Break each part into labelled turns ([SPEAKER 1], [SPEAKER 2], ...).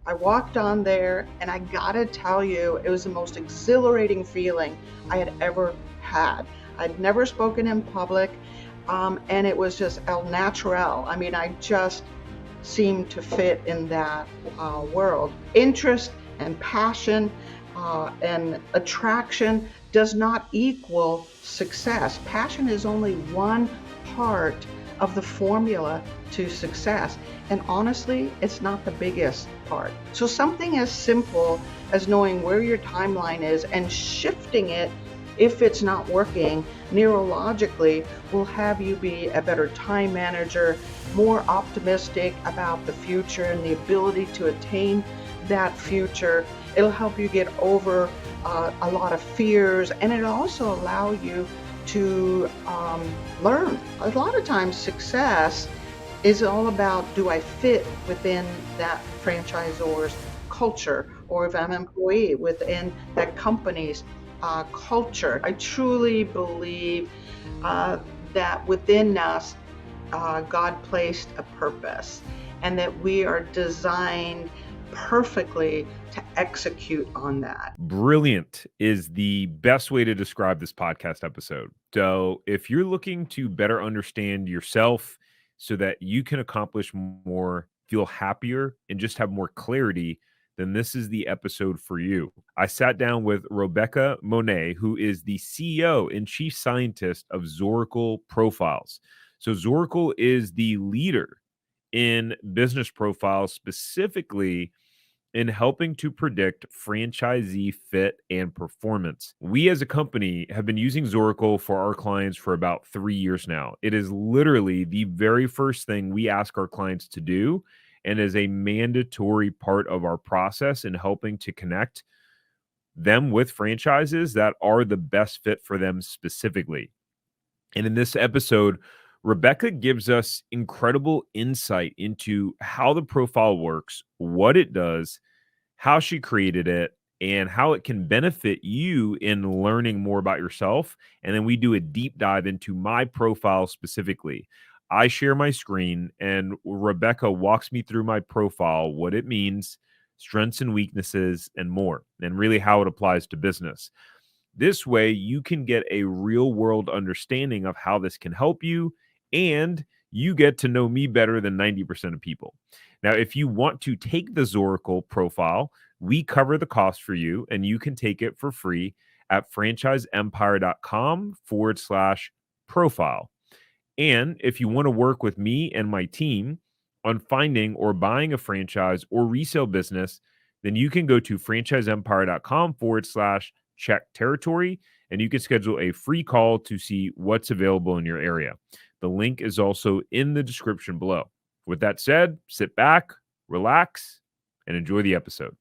[SPEAKER 1] I walked on there, and I gotta tell you, it was the most exhilarating feeling I had ever had. I'd never spoken in public, and it was just el natural. I mean, I just seemed to fit in that world. Interest and passion and attraction does not equal success. Passion is only one part of the formula to success. And honestly, it's not the biggest part. So something as simple as knowing where your timeline is and shifting it if it's not working neurologically will have you be a better time manager, more optimistic about the future and the ability to attain that future. It'll help you get over a lot of fears, and it'll also allow you to learn. A lot of times success is all about, do I fit within that franchisor's culture, or if I'm an employee within that company's culture. I truly believe that within us, God placed a purpose, and that we are designed perfectly to execute on that.
[SPEAKER 2] Brilliant is the best way to describe this podcast episode. So, if you're looking to better understand yourself so that you can accomplish more, feel happier, and just have more clarity, then this is the episode for you. I sat down with Rebecca Monet, who is the CEO and chief scientist of Zorakle Profiles. So, Zorakle is the leader in business profiles, specifically in helping to predict franchisee fit and performance. We as a company have been using Zorakle for our clients for about 3 years now. It is literally the very first thing we ask our clients to do, and is a mandatory part of our process in helping to connect them with franchises that are the best fit for them specifically. And in this episode, Rebecca gives us incredible insight into how the profile works, what it does, how she created it, and how it can benefit you in learning more about yourself. And then we do a deep dive into my profile specifically. I share my screen, and Rebecca walks me through my profile, what it means, strengths and weaknesses, and more, and really how it applies to business. This way, you can get a real world understanding of how this can help you, and you get to know me better than 90% of people. Now, if you want to take the Zorakle profile, we cover the cost for you, and you can take it for free at franchiseempire.com/profile. And if you want to work with me and my team on finding or buying a franchise or resale business, then you can go to franchiseempire.com/check territory, and you can schedule a free call to see what's available in your area. The link is also in the description below. With that said, sit back, relax, and enjoy the episode.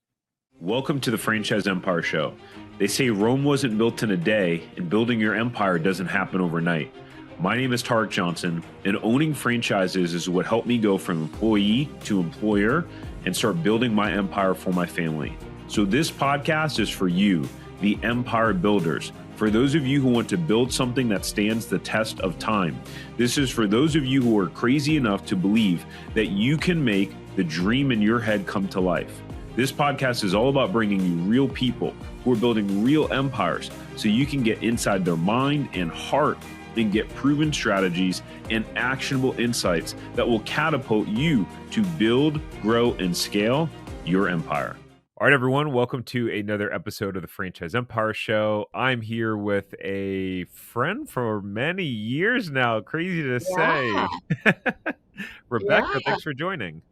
[SPEAKER 2] Welcome to the Franchise Empire Show. They say Rome wasn't built in a day, and building your empire doesn't happen overnight. My name is Tarek Johnson, and owning franchises is what helped me go from employee to employer and start building my empire for my family. So this podcast is for you, the empire builders. For those of you who want to build something that stands the test of time. This is for those of you who are crazy enough to believe that you can make the dream in your head come to life. This podcast is all about bringing you real people who are building real empires so you can get inside their mind and heart and get proven strategies and actionable insights that will catapult you to build, grow, and scale your empire. All right, everyone, welcome to another episode of the Franchise Empire Show. I'm here with a friend for many years now. Crazy to
[SPEAKER 1] Yeah,
[SPEAKER 2] say. Rebecca,
[SPEAKER 1] yeah.
[SPEAKER 2] thanks for joining.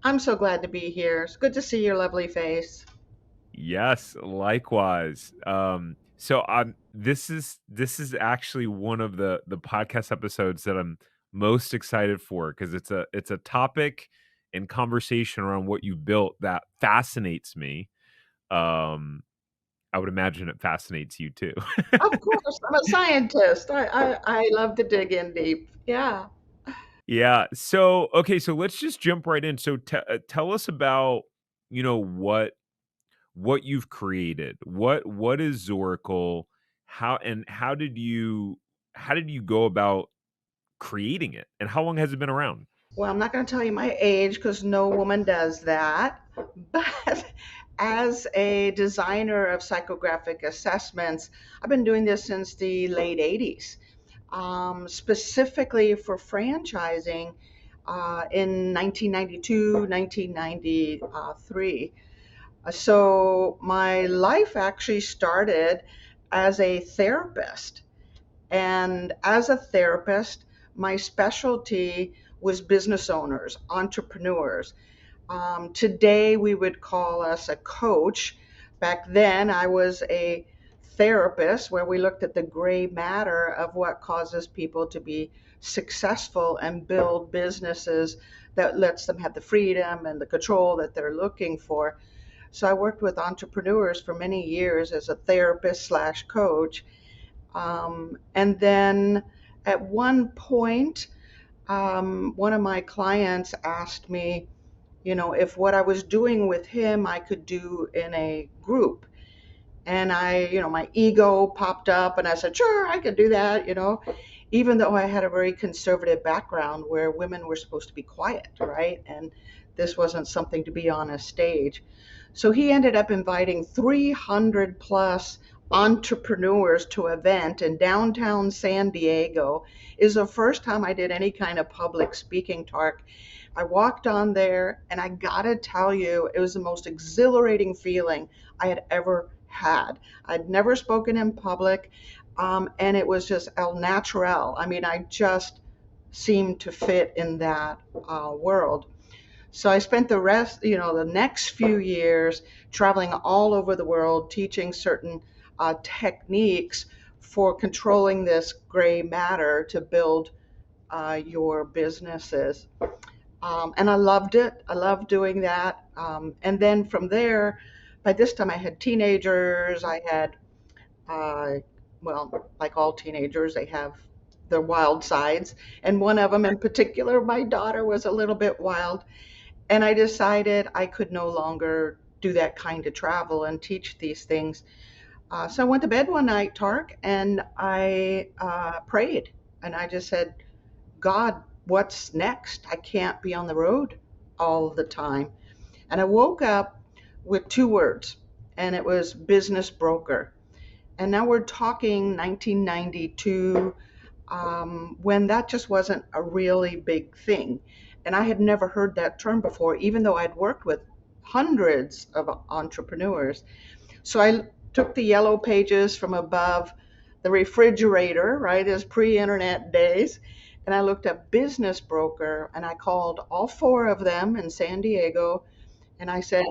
[SPEAKER 1] I'm so glad to be here. It's good to see your lovely face.
[SPEAKER 2] Yes, likewise. This is actually one of the podcast episodes that I'm most excited for, because it's a topic and conversation around what you built that fascinates me. Um, I would imagine it fascinates you too.
[SPEAKER 1] Of course, I'm a scientist. I love to dig in deep. Yeah.
[SPEAKER 2] Yeah. So okay, so let's just jump right in. So tell us about what you've created. What is Zorakle? How did you go about creating it? And how long has it been around?
[SPEAKER 1] Well, I'm not going to tell you my age because no woman does that. But as a designer of psychographic assessments, I've been doing this since the late 80s, specifically for franchising in 1992, 1993. So my life actually started as a therapist. And as a therapist, my specialty was business owners, entrepreneurs. Today, we would call us a coach. Back then, I was a therapist where we looked at the gray matter of what causes people to be successful and build businesses that lets them have the freedom and the control that they're looking for. So I worked with entrepreneurs for many years as a therapist slash coach. And then at one point, one of my clients asked me, if what I was doing with him I could do in a group. And my ego popped up and I said, sure, I could do that, even though I had a very conservative background where women were supposed to be quiet, right? And this wasn't something to be on a stage. So he ended up inviting 300 plus entrepreneurs to an event in downtown San Diego. Is the first time I did any kind of public speaking talk. I walked on there, and I gotta tell you, it was the most exhilarating feeling I had ever had. I'd never spoken in public, and it was just el natural. I mean, I just seemed to fit in that world. So I spent the next few years traveling all over the world, teaching certain techniques for controlling this gray matter to build your businesses. And I loved it. I loved doing that. And then from there, by this time I had teenagers. I had, uh, well, like all teenagers, they have their wild sides. And one of them in particular, my daughter, was a little bit wild. And I decided I could no longer do that kind of travel and teach these things. So I went to bed one night, Tark, and I prayed. And I just said, God, what's next? I can't be on the road all the time. And I woke up with two words, and it was business broker. And now we're talking 1992, when that just wasn't a really big thing. And I had never heard that term before, even though I'd worked with hundreds of entrepreneurs. So I took the yellow pages from above the refrigerator, right, as pre-internet days, and I looked up business broker and I called all four of them in San Diego and I said,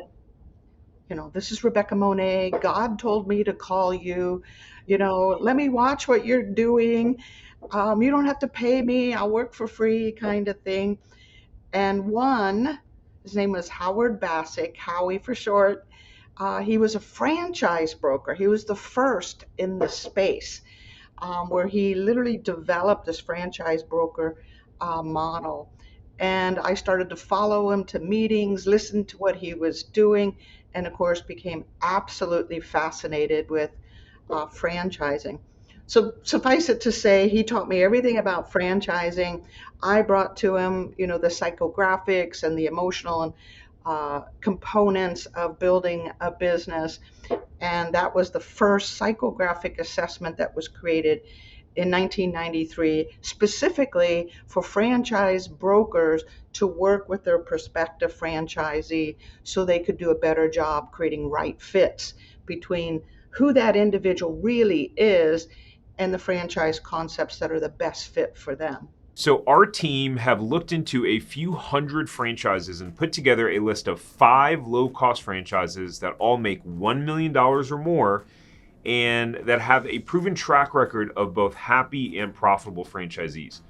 [SPEAKER 1] this is Rebecca Monet. God told me to call you. Let me watch what you're doing. You don't have to pay me. I'll work for free, kind of thing. And one, his name was Howard Bassick, Howie for short. He was a franchise broker. He was the first in the space, where he literally developed this franchise broker model. And I started to follow him to meetings, listen to what he was doing, and of course became absolutely fascinated with franchising. So suffice it to say, he taught me everything about franchising. I brought to him, the psychographics and the emotional and components of building a business. And that was the first psychographic assessment that was created in 1993, specifically for franchise brokers to work with their prospective franchisee so they could do a better job creating right fits between who that individual really is and the franchise concepts that are the best fit for them.
[SPEAKER 2] So our team have looked into a few hundred franchises and put together a list of 5 low-cost franchises that all make $1 million or more and that have a proven track record of both happy and profitable franchisees.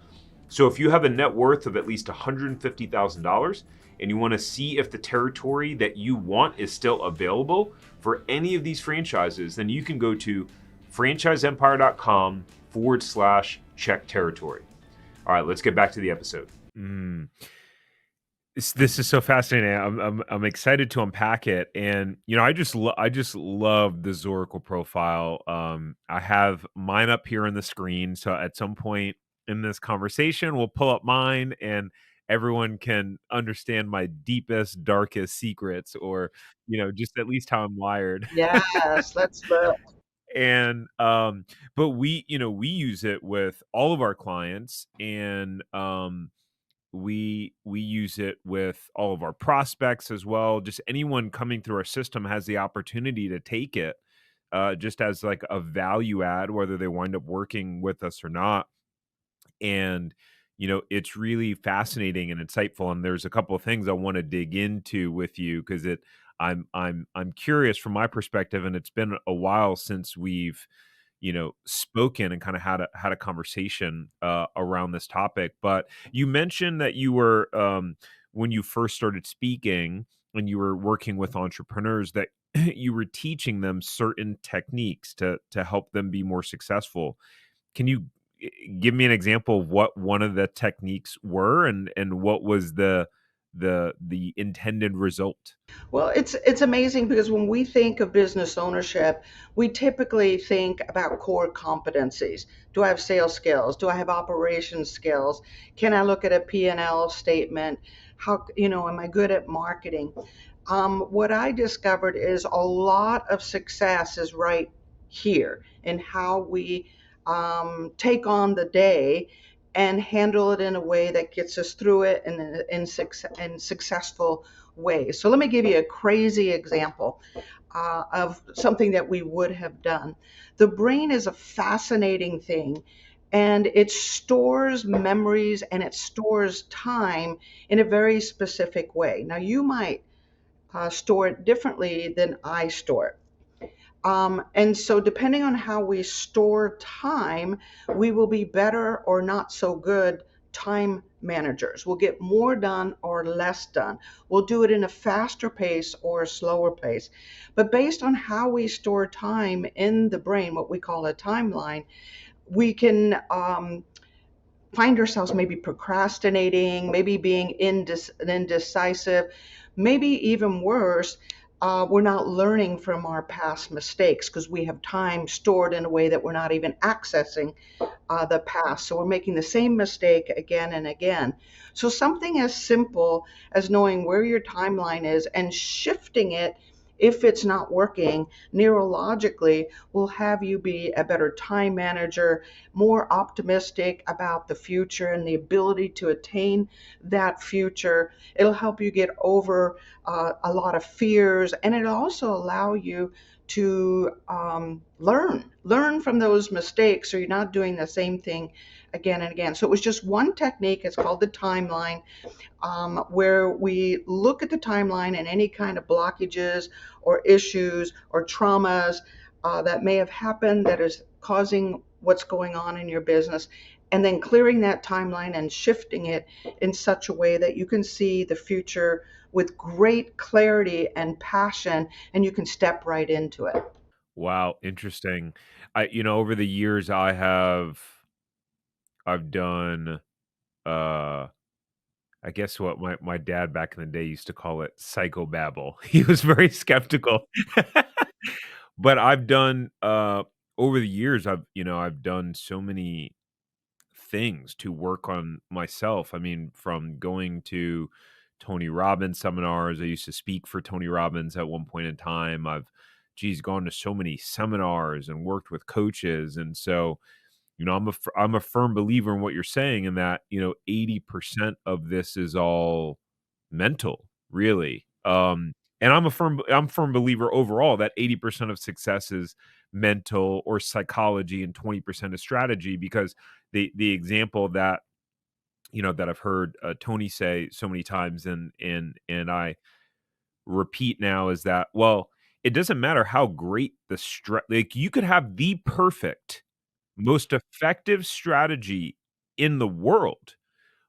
[SPEAKER 2] So if you have a net worth of at least $150,000 and you want to see if the territory that you want is still available for any of these franchises, then you can go to franchiseempire.com/check territory. All right, let's get back to the episode. This is so fascinating. I'm excited to unpack it, and I just love the Zorakle profile. I have mine up here on the screen, so at some point in this conversation, we'll pull up mine, and everyone can understand my deepest, darkest secrets or, just at least how I'm wired.
[SPEAKER 1] Yes, let's look.
[SPEAKER 2] And but we use it with all of our clients, and we use it with all of our prospects as well. Just anyone coming through our system has the opportunity to take it, just as like a value add, whether they wind up working with us or not. And it's really fascinating and insightful, and there's a couple of things I want to dig into with you because I'm curious from my perspective, and it's been a while since we've spoken and kind of had a conversation around this topic. But you mentioned that you were when you first started speaking and you were working with entrepreneurs that you were teaching them certain techniques to help them be more successful. Can you give me an example of what one of the techniques were, and what was the intended result?
[SPEAKER 1] Well, it's amazing because when we think of business ownership, we typically think about core competencies. Do I have sales skills? Do I have operations skills? Can I look at a P&L statement? How, am I good at marketing? What I discovered is a lot of success is right here in how we take on the day and handle it in a way that gets us through it in successful ways. So let me give you a crazy example of something that we would have done. The brain is a fascinating thing, and it stores memories and it stores time in a very specific way. Now, you might store it differently than I store it. And so, depending on how we store time, we will be better or not so good time managers. We'll get more done or less done. We'll do it in a faster pace or a slower pace. But based on how we store time in the brain, what we call a timeline, we can find ourselves maybe procrastinating, maybe being indecisive, maybe even worse, we're not learning from our past mistakes because we have time stored in a way that we're not even accessing the past. So we're making the same mistake again and again. So something as simple as knowing where your timeline is and shifting it if it's not working neurologically will have you be a better time manager, more optimistic about the future and the ability to attain that future. It'll help you get over a lot of fears, and it'll also allow you to learn from those mistakes so you're not doing the same thing again and again. So it was just one technique. It's called the timeline, where we look at the timeline and any kind of blockages or issues or traumas that may have happened that is causing what's going on in your business, and then clearing that timeline and shifting it in such a way that you can see the future with great clarity and passion, and you can step right into it.
[SPEAKER 2] Wow, interesting. Over the years, I've done, uh, I guess what my dad back in the day used to call it psychobabble. He was very skeptical. But I've done, over the years, I've done so many things to work on myself. I mean, from going to Tony Robbins seminars, I used to speak for Tony Robbins at one point in time. Gone to so many seminars and worked with coaches. And so, I'm a firm believer in what you're saying, in that, 80% of this is all mental, really. And I'm a firm believer overall that 80% of success is mental or psychology and 20% is strategy, because the example that that I've heard Tony say so many times, and I repeat now, is that, well, it doesn't matter how great like, you could have the perfect, most effective strategy in the world,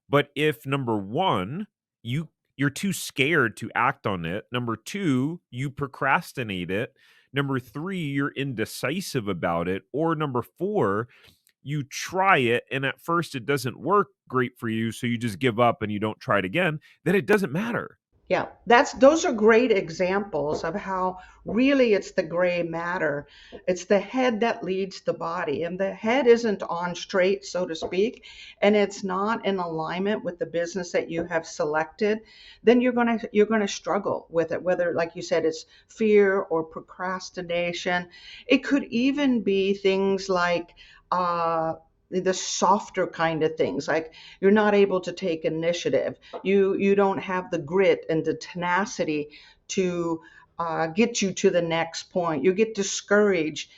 [SPEAKER 2] but if number 1, you're too scared to act on it, number 2, you procrastinate it, number 3, you're indecisive about it, or number 4, you try it and at first it doesn't work great for you, so you just give up and you don't try it again, then it doesn't matter.
[SPEAKER 1] Yeah, those are great examples of how really it's the gray matter. It's the head that leads the body, and the head isn't on straight, so to speak, and it's not in alignment with the business that you have selected. Then you're gonna struggle with it, whether, like you said, it's fear or procrastination. It could even be things like the softer kind of things, like you're not able to take initiative, you don't have the grit and the tenacity to get you to the next point. You get discouraged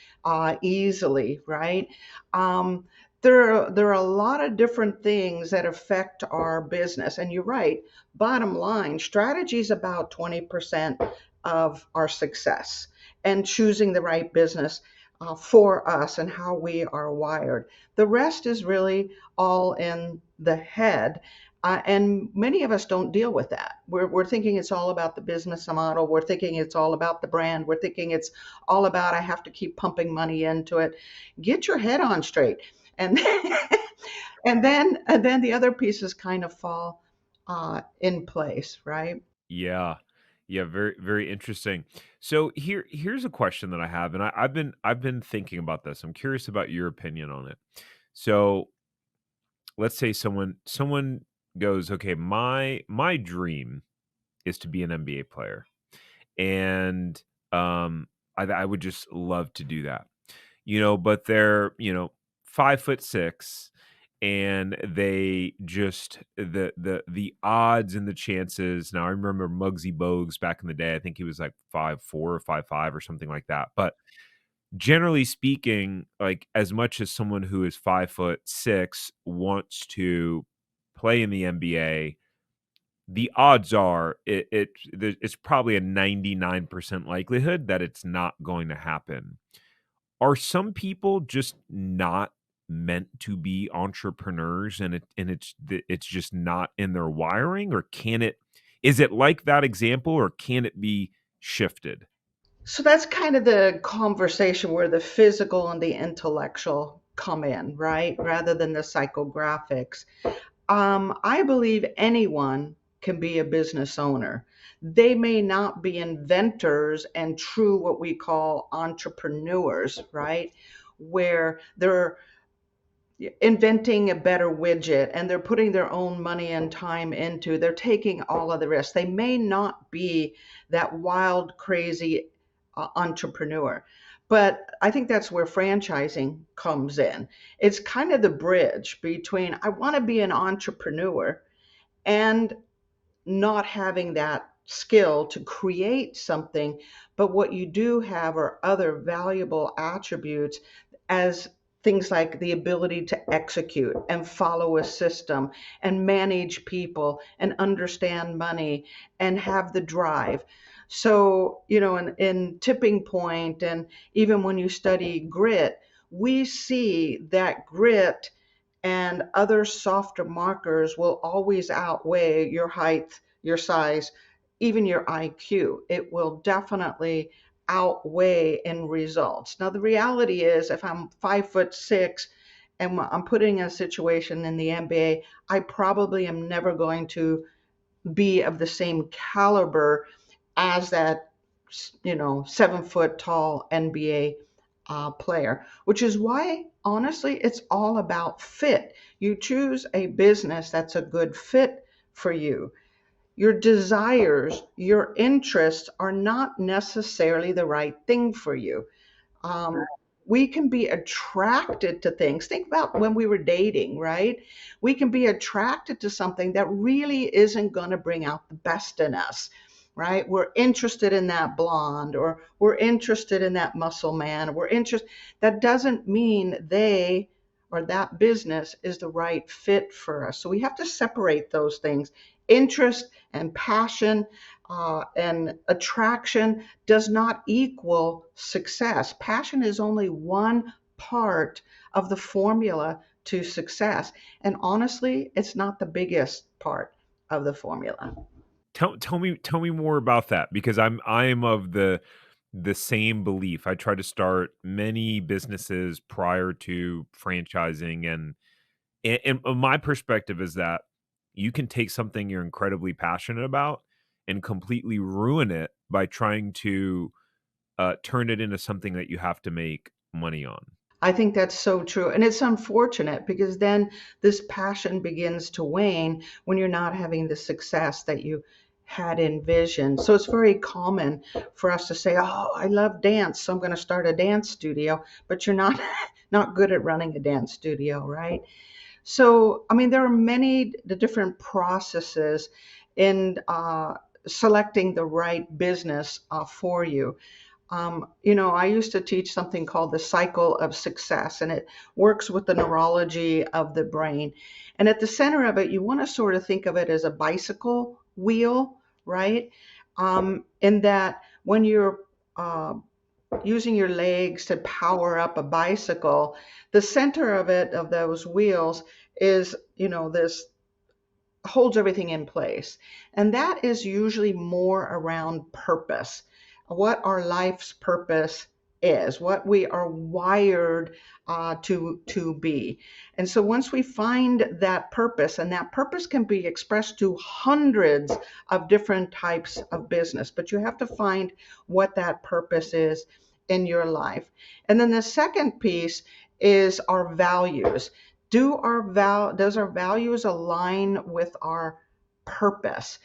[SPEAKER 1] easily, right? Um, there are a lot of different things that affect our business, and you're right. Bottom line, strategy is about 20% of our success, and choosing the right business for us and how we are wired. The rest is really all in the head. And many of us don't deal with that. We're thinking it's all about the business model. We're thinking it's all about the brand. We're thinking it's all about I have to keep pumping money into it. Get your head on straight, and and then the other pieces kind of fall in place, right?
[SPEAKER 2] Yeah. Yeah, very very interesting. So here's a question that I have, and I've been thinking about this. I'm curious about your opinion on it. So let's say someone goes, okay, my dream is to be an NBA player, and I would just love to do that, but they're 5'6", and they just the odds and the chances. Now I remember Muggsy Bogues back in the day. I think he was like 5'4" or 5'5" or something like that. But generally speaking, like as much as someone who is 5'6" wants to play in the NBA, the odds are it's probably a 99% likelihood that it's not going to happen. Are some people just not meant to be entrepreneurs, and it's just not in their wiring, or can it is it like that example, or can it be shifted?
[SPEAKER 1] So that's kind of the conversation where the physical and the intellectual come in, right? Rather than the psychographics. I believe anyone can be a business owner. They may not be inventors and true what we call entrepreneurs, right? Where they're inventing a better widget and they're putting their own money and time into, they're taking all of the risks. They may not be that wild, crazy entrepreneur. But I think that's where franchising comes in. It's kind of the bridge between I want to be an entrepreneur and not having that skill to create something, but what you do have are other valuable attributes, as things like the ability to execute and follow a system and manage people and understand money and have the drive. So, in Tipping Point, and even when you study grit, we see that grit and other softer markers will always outweigh your height, your size, even your IQ. It will definitely outweigh in results. Now, the reality is, if I'm 5'6" and I'm putting a situation in the NBA, I probably am never going to be of the same caliber as that 7 foot tall NBA player, which is why honestly it's all about fit. You choose a business that's a good fit for you. Your desires, your interests are not necessarily the right thing for you. um, we can be attracted to things. Think about when we were dating, right? We can be attracted to something that really isn't going to bring out the best in us, right? We're interested in that blonde, or we're interested in that muscle man, or we're interested. That doesn't mean they or that business is the right fit for us. So we have to separate those things. Interest and passion and attraction does not equal success. Passion is only one part of the formula to success. And honestly, it's not the biggest part of the formula.
[SPEAKER 2] Tell me more about that, because I am of the same belief. I tried to start many businesses prior to franchising, and my perspective is that you can take something you're incredibly passionate about and completely ruin it by trying to turn it into something that you have to make money on.
[SPEAKER 1] I think that's so true. And it's unfortunate because then this passion begins to wane when you're not having the success that you had envisioned. So it's very common for us to say, "Oh, I love dance, so I'm going to start a dance studio," but you're not not good at running a dance studio, right? So, I mean, there are many the different processes in selecting the right business for you. I used to teach something called the cycle of success, and it works with the neurology of the brain. And at the center of it, you want to sort of think of it as a bicycle wheel, right? In that when you're uh, using your legs to power up a bicycle, the center of it, of those wheels, is, this holds everything in place. And that is usually more around purpose, what our life's purpose is, what we are wired to be. And so once we find that purpose, and that purpose can be expressed to hundreds of different types of business, but you have to find what that purpose is in your life. And then the second piece is our values. Does our values align with our purpose?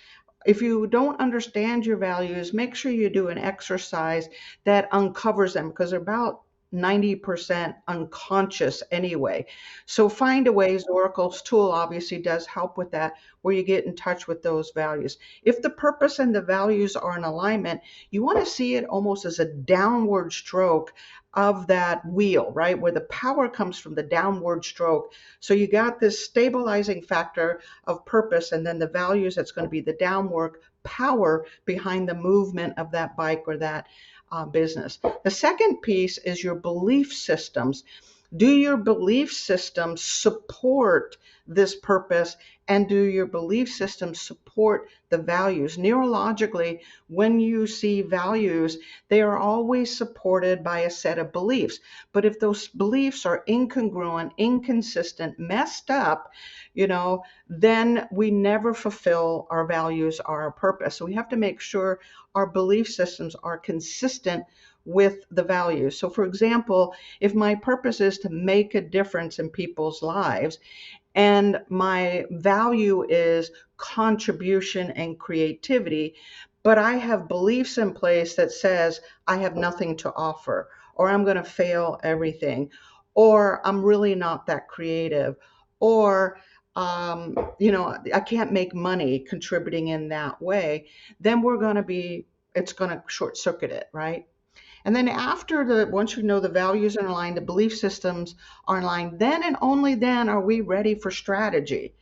[SPEAKER 1] If you don't understand your values, make sure you do an exercise that uncovers them, because they're about 90% unconscious anyway. So find a way. Oracle's tool obviously does help with that, where you get in touch with those values. If the purpose and the values are in alignment, you want to see it almost as a downward stroke of that wheel, right? Where the power comes from the downward stroke. So you got this stabilizing factor of purpose, and then the values, that's going to be the downward power behind the movement of that bike or that business. The second piece is your belief systems. Do your belief systems support this purpose? And do your belief systems support the values? Neurologically, when you see values, they are always supported by a set of beliefs. But if those beliefs are incongruent, inconsistent, messed up, then we never fulfill our values or our purpose. So we have to make sure our belief systems are consistent with the values. So, for example, if my purpose is to make a difference in people's lives, and my value is contribution and creativity, but I have beliefs in place that says I have nothing to offer, or I'm going to fail everything, or I'm really not that creative, or I can't make money contributing in that way, then it's going to short circuit it, right? And then once you know the values are aligned, the belief systems are aligned, then and only then are we ready for strategy,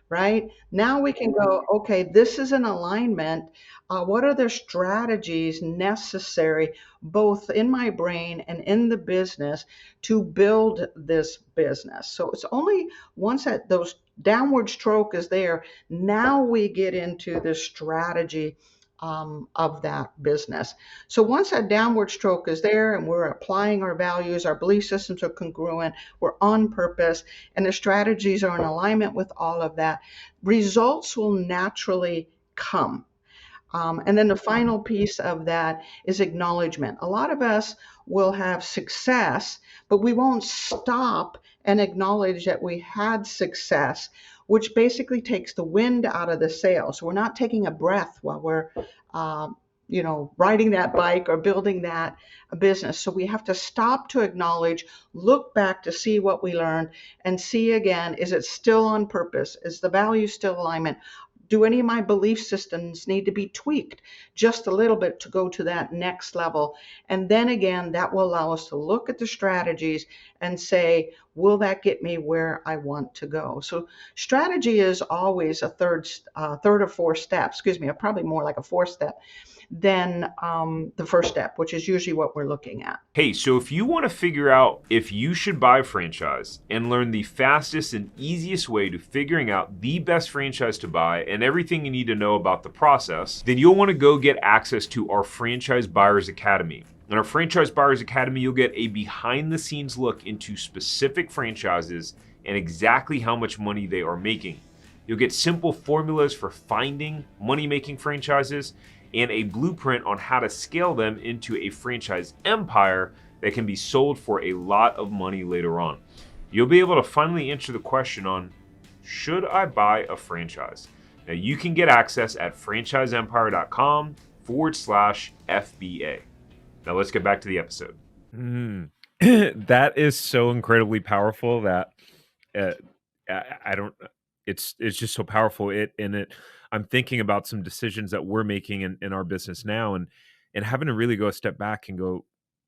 [SPEAKER 1] right? Now we can go, okay, this is an alignment. What are the strategies necessary, both in my brain and in the business, to build this business? So it's only once that those downward stroke is there, now we get into the strategy of that business. So once that downward stroke is there and we're applying our values, our belief systems are congruent, we're on purpose, and the strategies are in alignment with all of that, results will naturally come. And then the final piece of that is acknowledgement. A lot of us will have success, but we won't stop and acknowledge that we had success, which basically takes the wind out of the sails. So we're not taking a breath while we're, riding that bike or building that business. So we have to stop to acknowledge, look back to see what we learned, and see again, is it still on purpose? Is the value still alignment? Do any of my belief systems need to be tweaked just a little bit to go to that next level? And then again, that will allow us to look at the strategies and say, will that get me where I want to go? So strategy is always a third or fourth step, probably more like a fourth step than the first step, which is usually what we're looking at.
[SPEAKER 2] Hey, so if you want to figure out if you should buy a franchise and learn the fastest and easiest way to figuring out the best franchise to buy and everything you need to know about the process, then you'll want to go get access to our Franchise Buyers Academy. In our Franchise Buyers Academy, you'll get a behind-the-scenes look into specific franchises and exactly how much money they are making. You'll get simple formulas for finding money-making franchises and a blueprint on how to scale them into a franchise empire that can be sold for a lot of money later on. You'll be able to finally answer the question on, should I buy a franchise? Now you can get access at franchiseempire.com/FBA. Now let's get back to the episode. That is so incredibly powerful that uh, I don't. It's just so powerful. I'm thinking about some decisions that we're making in our business now, and having to really go a step back and go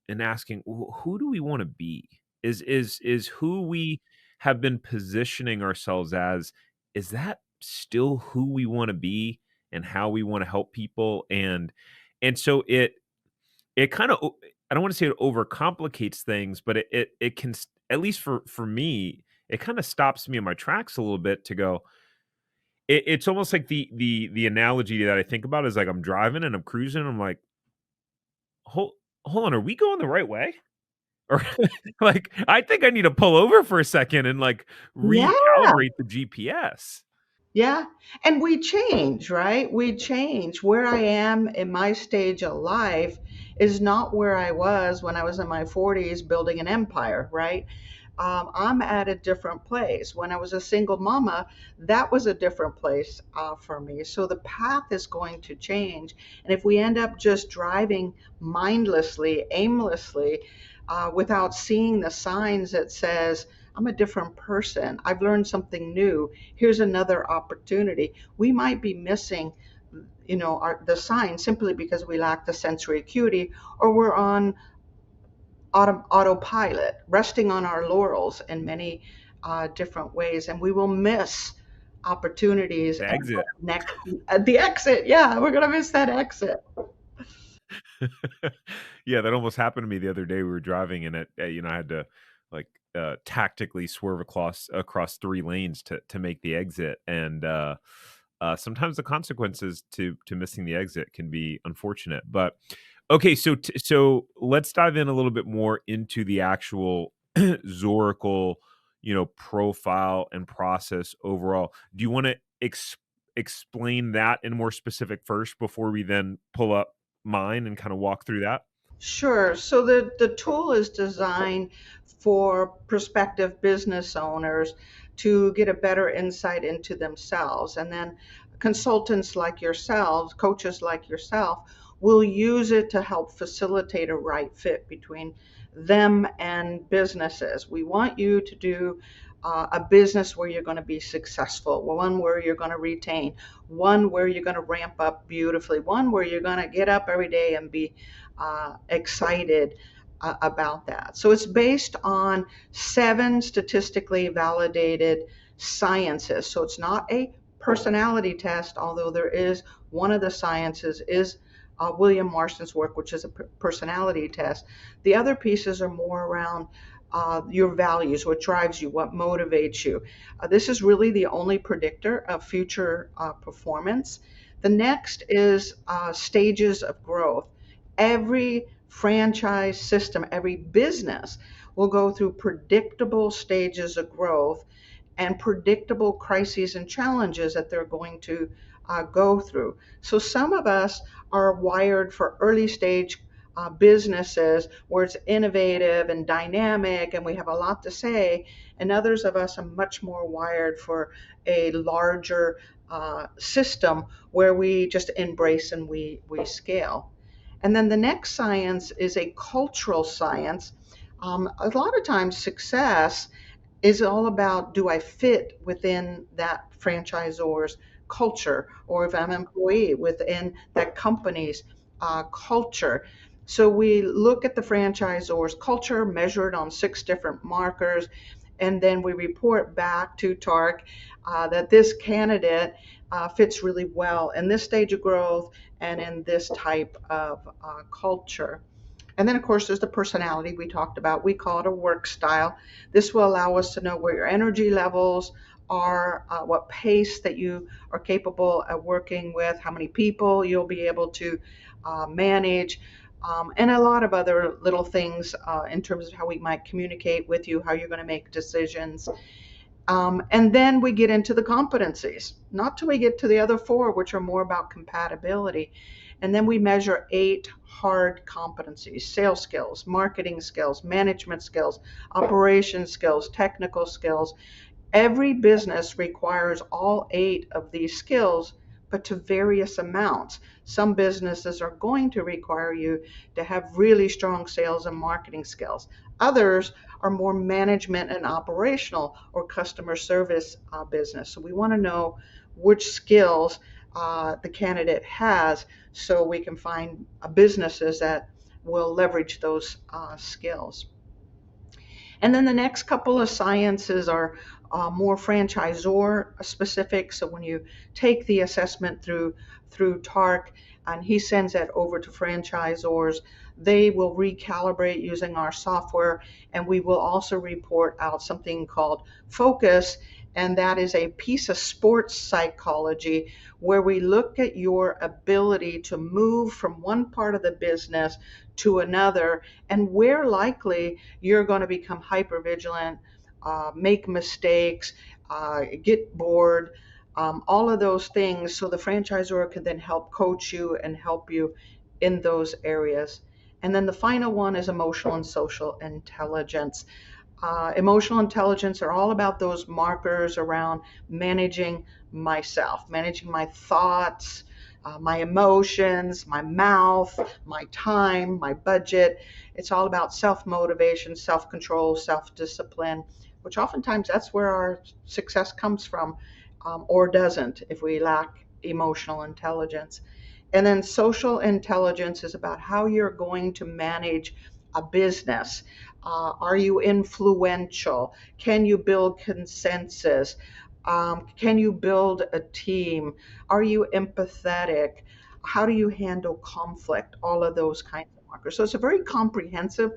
[SPEAKER 2] and asking, who do we want to be? Is who we have been positioning ourselves as? Is that still who we want to be and how we want to help people? And so it kind of, I don't want to say it overcomplicates things, but it can at least for me, it kind of stops me in my tracks a little bit to go. It's almost like the analogy that I think about is like I'm driving and I'm cruising. And I'm like, hold hold on, are we going the right way? Or like I think I need to pull over for a second and like
[SPEAKER 1] Yeah.
[SPEAKER 2] recalibrate the GPS.
[SPEAKER 1] Yeah. And we change, right? We change. Where I am in my stage of life is not where I was when I was in my 40s building an empire, right? I'm at a different place. When I was a single mama, that was a different place for me. So the path is going to change. And if we end up just driving mindlessly, aimlessly, without seeing the signs that says, I'm a different person. I've learned something new. Here's another opportunity. We might be missing, the signs simply because we lack the sensory acuity, or we're on autopilot, resting on our laurels in many different ways, and we will miss opportunities
[SPEAKER 2] The
[SPEAKER 1] and
[SPEAKER 2] exit.
[SPEAKER 1] next the exit. Yeah, we're gonna miss that exit.
[SPEAKER 2] Yeah, that almost happened to me the other day. We were driving and I had to like tactically swerve across 3 lanes to make the exit. And sometimes the consequences to missing the exit can be unfortunate. But okay, so let's dive in a little bit more into the actual Zoracle, profile and process overall. Do you want to explain that in more specific first before we then pull up mine and kind of walk through that?
[SPEAKER 1] Sure. So the tool is designed for prospective business owners to get a better insight into themselves. And then consultants like yourselves, coaches like yourself, will use it to help facilitate a right fit between them and businesses. We want you to do a business where you're going to be successful, one where you're going to retain, one where you're going to ramp up beautifully, one where you're going to get up every day and be excited about that. So it's based on 7 statistically validated sciences. So it's not a personality test, although there is one of the sciences is William Marston's work, which is a personality test. The other pieces are more around your values, what drives you, what motivates you. This is really the only predictor of future performance. The next is stages of growth. Every franchise system, every business will go through predictable stages of growth and predictable crises and challenges that they're going to go through. So some of us are wired for early stage businesses where it's innovative and dynamic and we have a lot to say, and others of us are much more wired for a larger system where we just embrace and we scale. And then the next science is a cultural science. A lot of times, success is all about, do I fit within that franchisor's culture, or if I'm an employee within that company's culture. So we look at the franchisor's culture, measured on 6 different markers, and then we report back to TARC that this candidate fits really well in this stage of growth and in this type of culture. And then, of course, there's the personality we talked about. We call it a work style. This will allow us to know where your energy levels are, what pace that you are capable of working with, how many people you'll be able to manage, and a lot of other little things in terms of how we might communicate with you, how you're going to make decisions. And then we get into the competencies, not till we get to the other four, which are more about compatibility. And then we measure 8 hard competencies: sales skills, marketing skills, management skills, operation skills, technical skills. Every business requires all 8 of these skills, but to various amounts. Some businesses are going to require you to have really strong sales and marketing skills. Others are more management and operational or customer service business. So we want to know which skills the candidate has so we can find businesses that will leverage those skills. And then the next couple of sciences are more franchisor specific. So when you take the assessment through TARC and he sends that over to franchisors, they will recalibrate using our software, and we will also report out something called Focus, and that is a piece of sports psychology where we look at your ability to move from one part of the business to another and where likely you're going to become hypervigilant, make mistakes, get bored, all of those things. So the franchisor can then help coach you and help you in those areas. And then the final one is emotional and social intelligence. Emotional intelligence are all about those markers around managing myself, managing my thoughts, my emotions, my mouth, my time, my budget. It's all about self motivation, self control, self discipline, which oftentimes that's where our success comes from, or doesn't if we lack emotional intelligence. And then social intelligence is about how you're going to manage a business. Are you influential? Can you build consensus? Can you build a team? Are you empathetic? How do you handle conflict? All of those kinds of markers. So it's a very comprehensive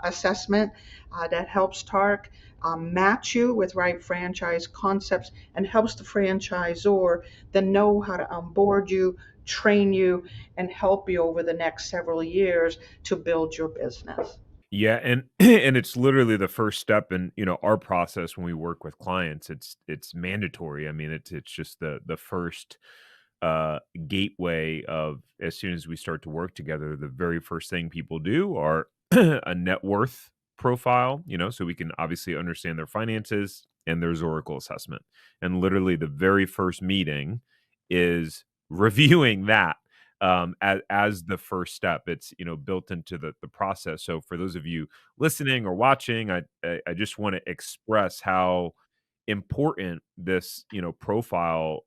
[SPEAKER 1] assessment that helps TARC match you with right franchise concepts and helps the franchisor then know how to onboard you, train you, and help you over the next several years to build your business.
[SPEAKER 2] Yeah, and and it's literally the first step in, our process when we work with clients. It's mandatory. I mean, it's just the first uh gateway of, as soon as we start to work together, the very first thing people do are a net worth profile, so we can obviously understand their finances and their Zorakle assessment. And literally the very first meeting is reviewing that as the first step. It's, built into the process. So for those of you listening or watching, I just want to express how important this, profile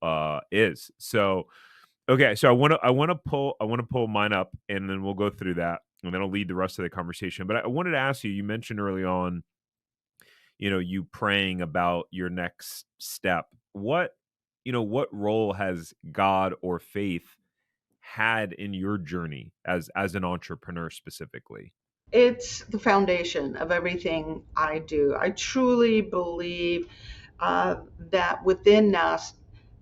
[SPEAKER 2] is. So okay, so I want to pull mine up, and then we'll go through that, and then I'll lead the rest of the conversation. But I wanted to ask you, you mentioned early on, you praying about your next step. What role has God or faith had in your journey as an entrepreneur specifically?
[SPEAKER 1] It's the foundation of everything I do. I truly believe that within us,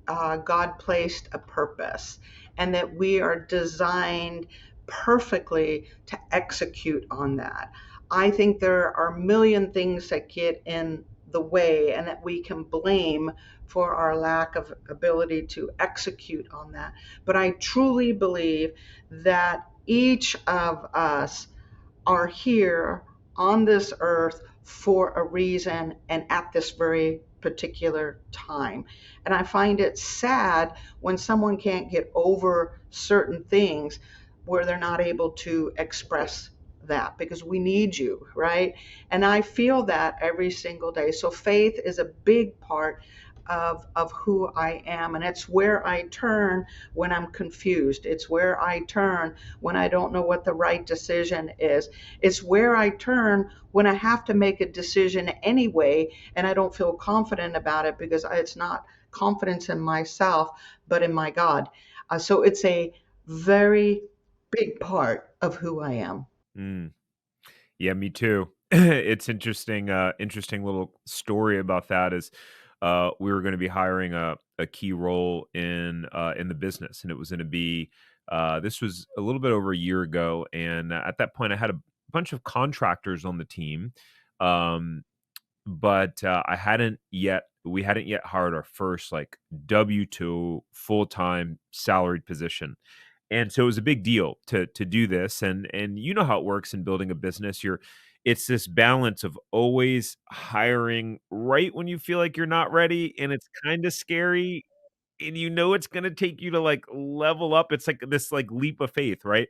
[SPEAKER 1] God placed a purpose and that we are designed perfectly to execute on that. I think there are a million things that get in the way and that we can blame for our lack of ability to execute on that. But I truly believe that each of us are here on this earth for a reason and at this very particular time. And I find it sad when someone can't get over certain things where they're not able to express that because we need you, right? And I feel that every single day. So faith is a big part of who I am. And it's where I turn when I'm confused. It's where I turn when I don't know what the right decision is. It's where I turn when I have to make a decision anyway and I don't feel confident about it because it's not confidence in myself, but in my God. So it's a very big part of who I am.
[SPEAKER 2] Mm. Yeah, me too. It's interesting. Interesting little story about that is, we were going to be hiring a key role in the business, and it was going to be. This was a little bit over a year ago, and at that point, I had a bunch of contractors on the team. Um, but we hadn't yet hired our first like W-2 full-time salaried position. And so it was a big deal to do this, and you know how it works in building a business. It's this balance of always hiring right when you feel like you're not ready, and it's kind of scary, and you know it's gonna take you to like level up. It's like this like leap of faith, right?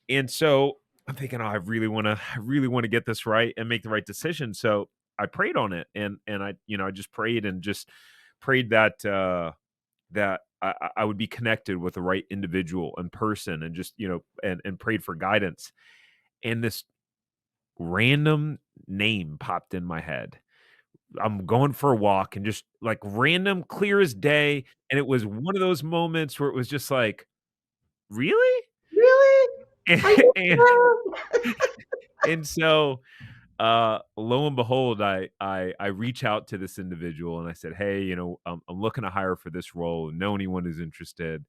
[SPEAKER 2] And so I'm thinking, oh, I really want to get this right and make the right decision. So I prayed on it, and I just prayed and just prayed that I would be connected with the right individual and person, and just and prayed for guidance. And this random name popped in my head. I'm going for a walk and just like random, clear as day. And it was one of those moments where it was just like, really?
[SPEAKER 1] Really? Are you
[SPEAKER 2] and,
[SPEAKER 1] sure?
[SPEAKER 2] and so lo and behold, I reach out to this individual and I said, "Hey, I'm looking to hire for this role. Know anyone who's interested?"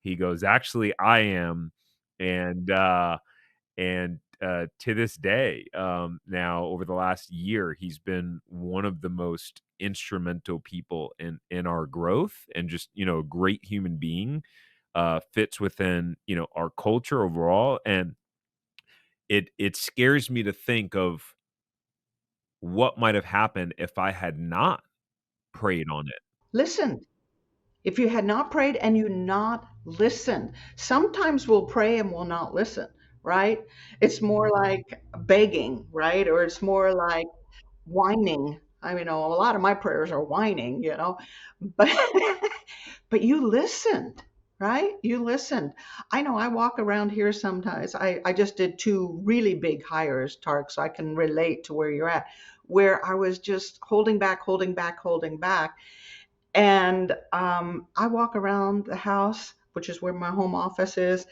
[SPEAKER 2] He goes, "Actually, I am." And to this day, now over the last year, he's been one of the most instrumental people in our growth, and just a great human being. Fits within our culture overall, and it scares me to think of what might have happened if I had not prayed on it.
[SPEAKER 1] Listen, if you had not prayed and you not listened, sometimes we'll pray and we'll not listen, right? It's more like begging, right? Or it's more like whining. I mean, a lot of my prayers are whining, but but you listened, right? You listened. I know I walk around here sometimes. I just did two really big hires, Tark, so I can relate to where you're at, where I was just holding back, holding back, holding back. And I walk around the house, which is where my home office is,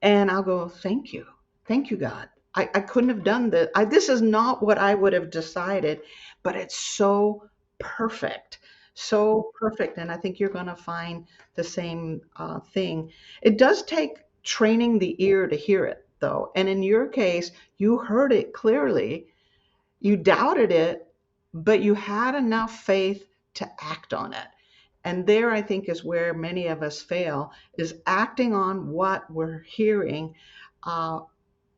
[SPEAKER 1] and I'll go, thank you. Thank you, God. I couldn't have done this. This is not what I would have decided, but it's so perfect. So perfect. And I think you're going to find the same thing. It does take training the ear to hear it, though. And in your case, you heard it clearly, you doubted it, but you had enough faith to act on it. And there, I think, is where many of us fail, is acting on what we're hearing uh,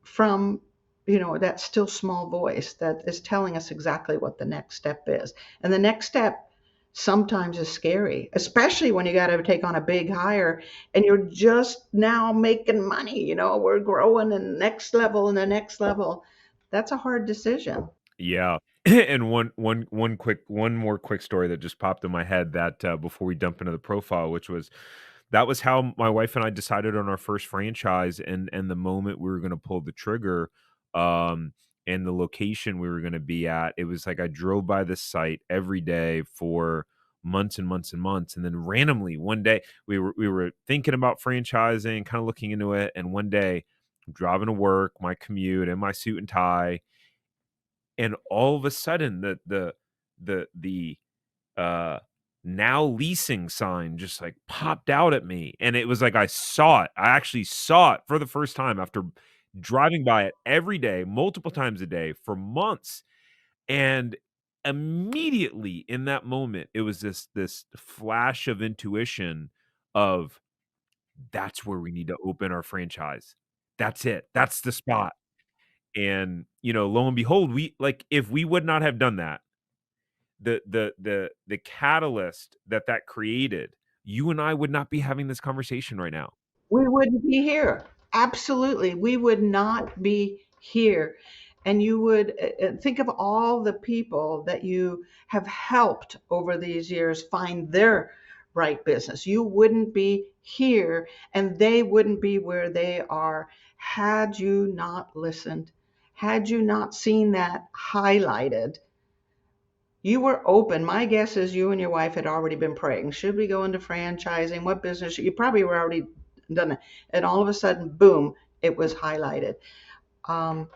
[SPEAKER 1] from, that still small voice that is telling us exactly what the next step is. And the next step sometimes is scary, especially when you got to take on a big hire and you're just now making money. We're growing and next level and the next level. That's a hard decision.
[SPEAKER 2] Yeah. And one more quick story that just popped in my head, that before we dump into the profile, which was that was how my wife and I decided on our first franchise, and the moment we were going to pull the trigger, um and the location we were going to be at. It was like I drove by this site every day for months and months and months, and then randomly one day we were thinking about franchising, kind of looking into it, and one day I'm driving to work, my commute, in my suit and tie, and all of a sudden the uh now leasing sign just like popped out at me, and it was like I actually saw it for the first time after driving by it every day, multiple times a day for months. And immediately in that moment, it was this flash of intuition of, that's where we need to open our franchise. That's it, that's the spot. And, lo and behold, we like, if we would not have done that, the catalyst that created, you and I would not be having this conversation right now.
[SPEAKER 1] We wouldn't be here. Absolutely. We would not be here. And you would think of all the people that you have helped over these years find their right business. You wouldn't be here and they wouldn't be where they are had you not listened, had you not seen that highlighted. You were open. My guess is you and your wife had already been praying. Should we go into franchising? What business? You probably were already done it. And all of a sudden, boom, it was highlighted. Um,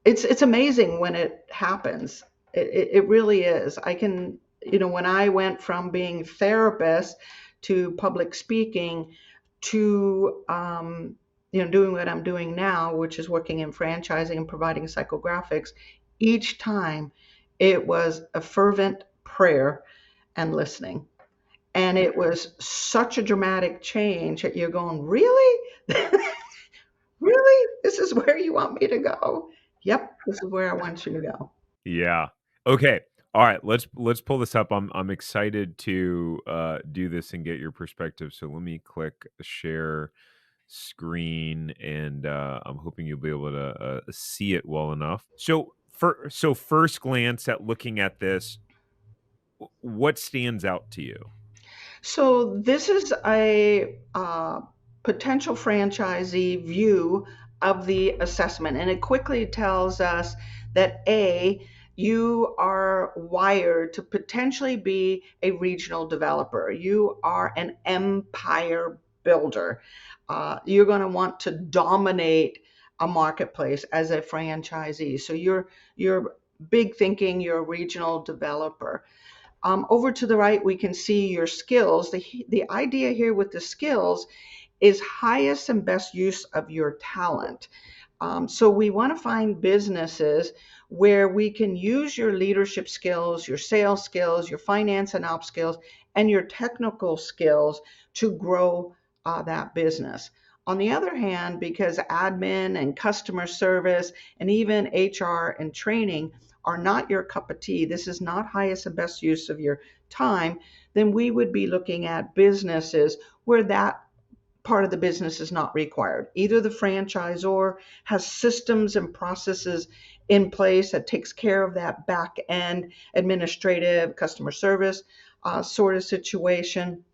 [SPEAKER 1] it's amazing when it happens. It really is. I can, when I went from being therapist to public speaking to, doing what I'm doing now, which is working in franchising and providing psychographics, each time It was a fervent prayer and listening. And it was such a dramatic change that you're going, really? Really? This is where you want me to go? Yep, this is where I want you to go.
[SPEAKER 2] Yeah. Okay. All right. Let's pull this up. I'm excited to do this and get your perspective. So let me click share screen, and I'm hoping you'll be able to see it well enough. So first glance at looking at this, what stands out to you?
[SPEAKER 1] So this is a potential franchisee view of the assessment, and it quickly tells us that A, you are wired to potentially be a regional developer. You are an empire builder. You're going to want to dominate a marketplace as a franchisee. So you're big thinking. You're a regional developer. Over to the right, we can see your skills. The idea here with the skills is highest and best use of your talent. So we want to find businesses where we can use your leadership skills, your sales skills, your finance and ops skills, and your technical skills to grow that business. On the other hand, because admin and customer service and even HR and training are not your cup of tea, this is not highest and best use of your time, then we would be looking at businesses where that part of the business is not required. Either the franchisor has systems and processes in place that takes care of that back end administrative customer service sort of situation.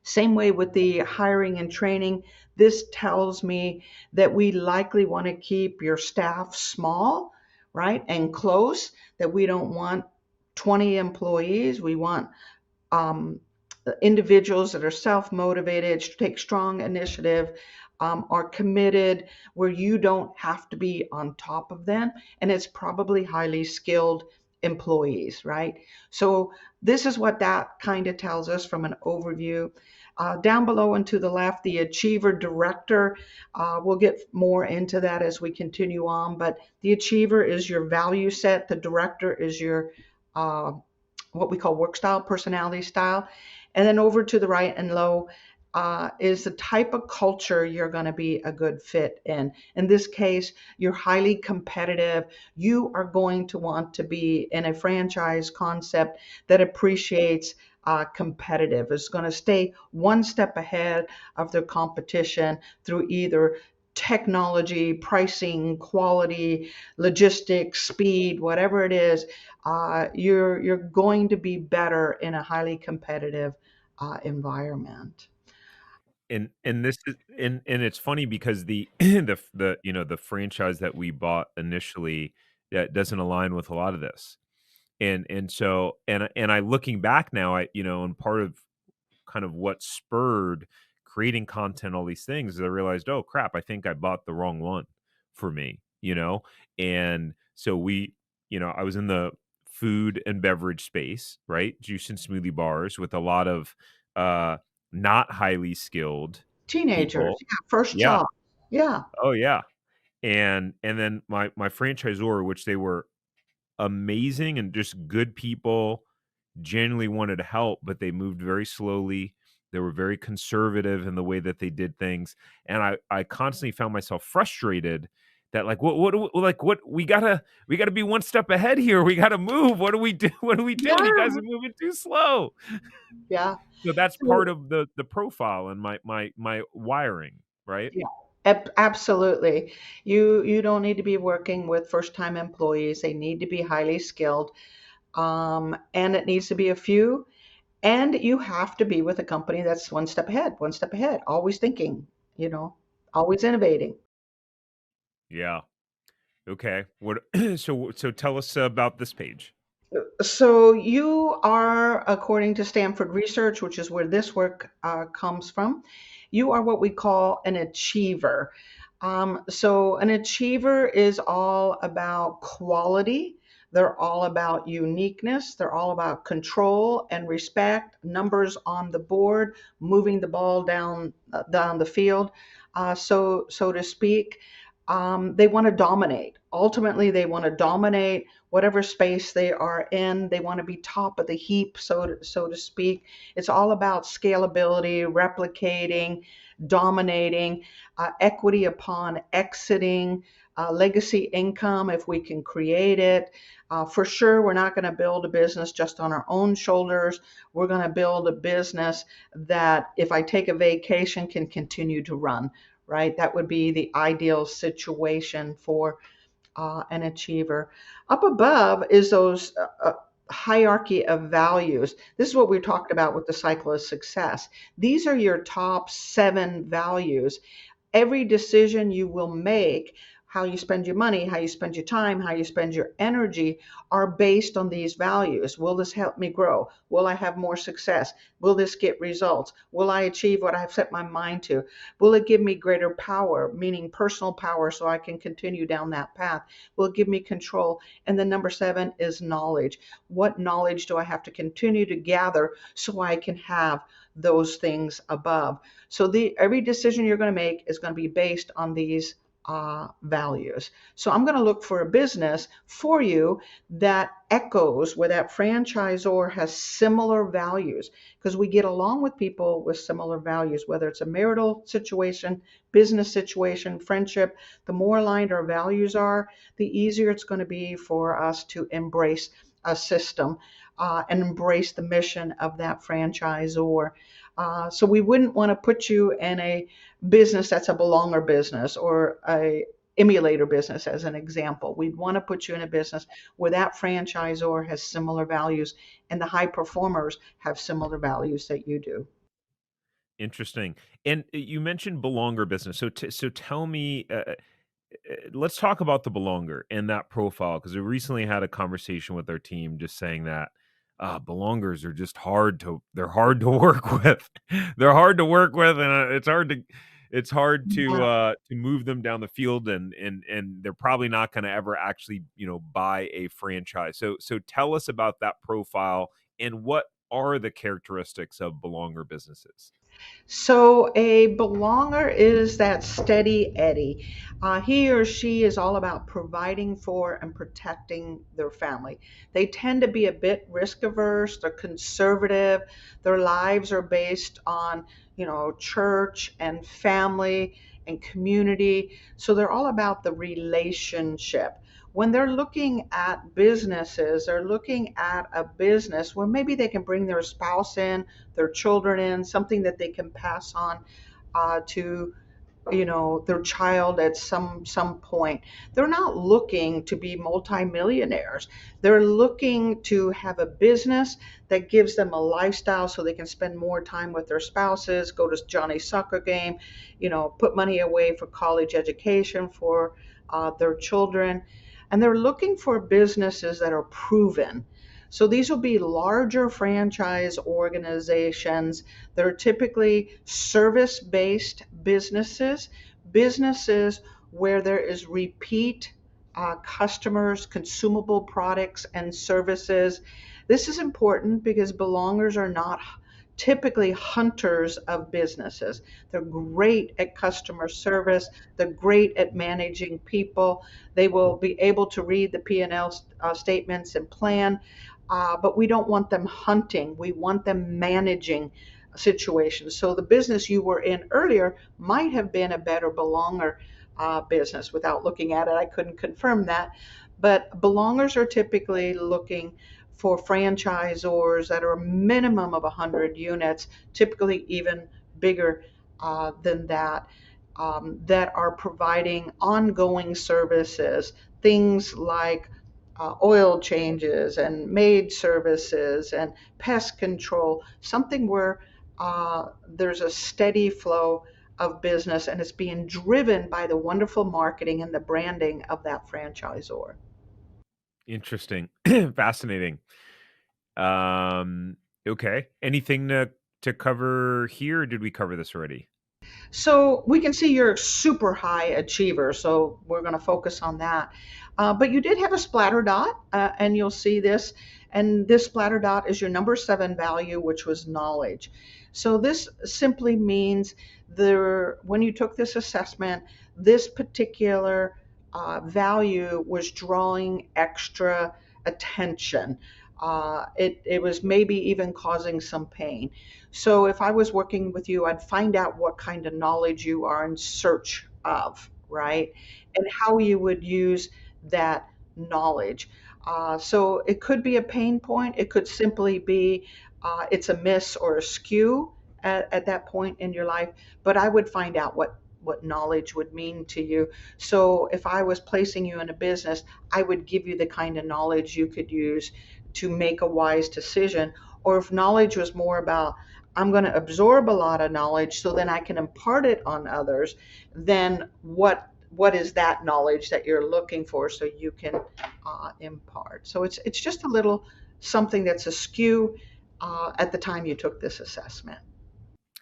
[SPEAKER 1] Same way with the hiring and training. This tells me that we likely want to keep your staff small, right, and close, that we don't want 20 employees. We want um, individuals that are self-motivated, take strong initiative, are committed, where you don't have to be on top of them, and it's probably highly skilled employees, right? So this is what that kind of tells us from an overview. Down below and to the left, the achiever director, we'll get more into that as we continue on, but the achiever is your value set, the director is your uh, what we call work style, personality style. And then over to the right and low is the type of culture you're going to be a good fit in. In this case, you're highly competitive. You are going to want to be in a franchise concept that appreciates competitive. It's going to stay one step ahead of their competition through either technology, pricing, quality, logistics, speed, whatever it is. You're going to be better in a highly competitive environment.
[SPEAKER 2] And this is and it's funny because the the the franchise that we bought initially, that doesn't align with a lot of this. And so and I looking back now, and part of kind of what spurred creating content, all these things, is I realized, oh crap, I think I bought the wrong one for me. And so I was in the food and beverage space, right? Juice and smoothie bars with a lot of uh not highly skilled
[SPEAKER 1] Teenagers,
[SPEAKER 2] people.
[SPEAKER 1] yeah, first
[SPEAKER 2] Yeah.
[SPEAKER 1] job. Yeah,
[SPEAKER 2] Oh yeah. And then my franchisor, which they were amazing and just good people, genuinely wanted to help, but they moved very slowly. They were very conservative in the way that they did things, and I constantly found myself frustrated that, like, what we gotta be one step ahead here. We gotta move. What do we do? What are we doing? You guys
[SPEAKER 1] yeah,
[SPEAKER 2] are moving too slow.
[SPEAKER 1] yeah.
[SPEAKER 2] So that's part
[SPEAKER 1] So,
[SPEAKER 2] of the profile and my wiring, right?
[SPEAKER 1] yeah, absolutely. You don't need to be working with first time employees. They need to be highly skilled, and it needs to be a few. And you have to be with a company that's one step ahead, always thinking, you know, always innovating.
[SPEAKER 2] Yeah. Okay. What? So tell us about this page.
[SPEAKER 1] So you are, according to Stanford Research, which is where this work comes from, you are what we call an achiever. So an achiever is all about quality. They're all about uniqueness. They're all about control and respect, numbers on the board, moving the ball down the field, so to speak. They want to dominate. Ultimately, they want to dominate whatever space they are in. They want to be top of the heap, so to speak. It's all about scalability, replicating, dominating, equity upon exiting, legacy income if we can create it. For sure, we're not going to build a business just on our own shoulders. We're going to build a business that, if I take a vacation, can continue to run, right? That would be the ideal situation for an achiever. Up above is those hierarchy of values. This is what we talked about with the cycle of success. These are your top 7 values. Every decision you will make, how you spend your money, how you spend your time, how you spend your energy, are based on these values. Will this help me grow? Will I have more success? Will this get results? Will I achieve what I've set my mind to? Will it give me greater power, meaning personal power, so I can continue down that path? Will it give me control? And then number 7 is knowledge. What knowledge do I have to continue to gather so I can have those things above? So every decision you're going to make is going to be based on these values. So I'm going to look for a business for you that echoes, where that franchisor has similar values, because we get along with people with similar values, whether it's a marital situation, business situation, friendship. The more aligned our values are, the easier it's going to be for us to embrace a system and embrace the mission of that franchisor. So we wouldn't want to put you in a business that's a belonger business or a emulator business, as an example. We'd want to put you in a business where that franchisor has similar values and the high performers have similar values that you do.
[SPEAKER 2] Interesting. And you mentioned belonger business. So tell me, let's talk about the belonger and that profile, because we recently had a conversation with our team just saying that belongers are just they're hard to work with. They're hard to work with, and it's hard to move them down the field, and they're probably not going to ever actually buy a franchise. So tell us about that profile and what are the characteristics of belonger businesses.
[SPEAKER 1] So a belonger is that steady Eddie. He or she is all about providing for and protecting their family. They tend to be a bit risk averse. They're conservative. Their lives are based on, church and family and community. So they're all about the relationship. When they're looking at businesses, they're looking at a business where maybe they can bring their spouse in, their children in, something that they can pass on to their child at some point. They're not looking to be multimillionaires. They're looking to have a business that gives them a lifestyle so they can spend more time with their spouses, go to Johnny's soccer game, put money away for college education for their children. And they're looking for businesses that are proven. So these will be larger franchise organizations that are typically service-based businesses, businesses where there is repeat customers, consumable products and services. This is important because belongers are not typically hunters of businesses. They're great at customer service. They're great at managing people. They will be able to read the P&L statements and plan, but we don't want them hunting. We want them managing situations. So the business you were in earlier might have been a better belonger business. Without looking at it, I couldn't confirm that. But belongers are typically looking for franchisors that are a minimum of 100 units, typically even bigger than that, that are providing ongoing services, things like oil changes and maid services and pest control, something where there's a steady flow of business and it's being driven by the wonderful marketing and the branding of that franchisor.
[SPEAKER 2] Interesting. Fascinating. Um, okay. Anything to cover here, or did we cover this already?
[SPEAKER 1] So we can see you're a super high achiever, so we're going to focus on that. But you did have a splatter dot, and you'll see this. And this splatter dot is your number 7 value, which was knowledge. So this simply means when you took this assessment, this particular value was drawing extra attention. It was maybe even causing some pain. So if I was working with you, I'd find out what kind of knowledge you are in search of, right? And how you would use that knowledge. So it could be a pain point. It could simply be it's a miss or a skew at that point in your life. But I would find out what knowledge would mean to you. So if I was placing you in a business, I would give you the kind of knowledge you could use to make a wise decision. Or if knowledge was more about, I'm going to absorb a lot of knowledge so then I can impart it on others, then what is that knowledge that you're looking for so you can impart? So it's just a little something that's askew at the time you took this assessment.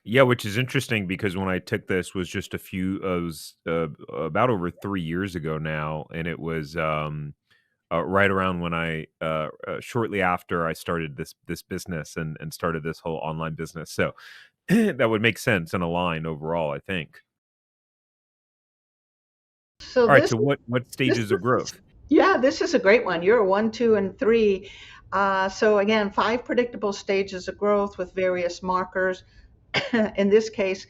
[SPEAKER 2] Yeah, which is interesting because when I took this was just a few was, about over 3 years ago now, and it was, right around when shortly after I started this business and started this whole online business, so that would make sense and align overall, I think.
[SPEAKER 1] So
[SPEAKER 2] Alright,
[SPEAKER 1] this
[SPEAKER 2] so what
[SPEAKER 1] this
[SPEAKER 2] stages of
[SPEAKER 1] is
[SPEAKER 2] growth?
[SPEAKER 1] yeah, this is a great one. You're a one, two, and three. So again, five predictable stages of growth with various markers. In this case,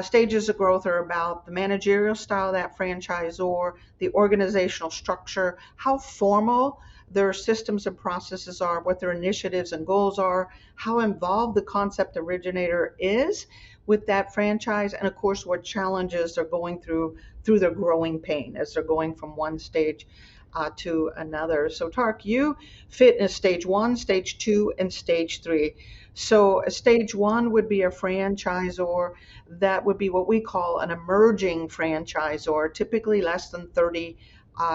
[SPEAKER 1] stages of growth are about the managerial style of that franchisor, the organizational structure, how formal their systems and processes are, what their initiatives and goals are, how involved the concept originator is with that franchise, and of course, what challenges they're going through their growing pain as they're going from one stage to another. So, Tark, you fit in stage one, stage two, and stage three. So, a stage one would be a franchisor that would be what we call an emerging franchisor, typically less than 30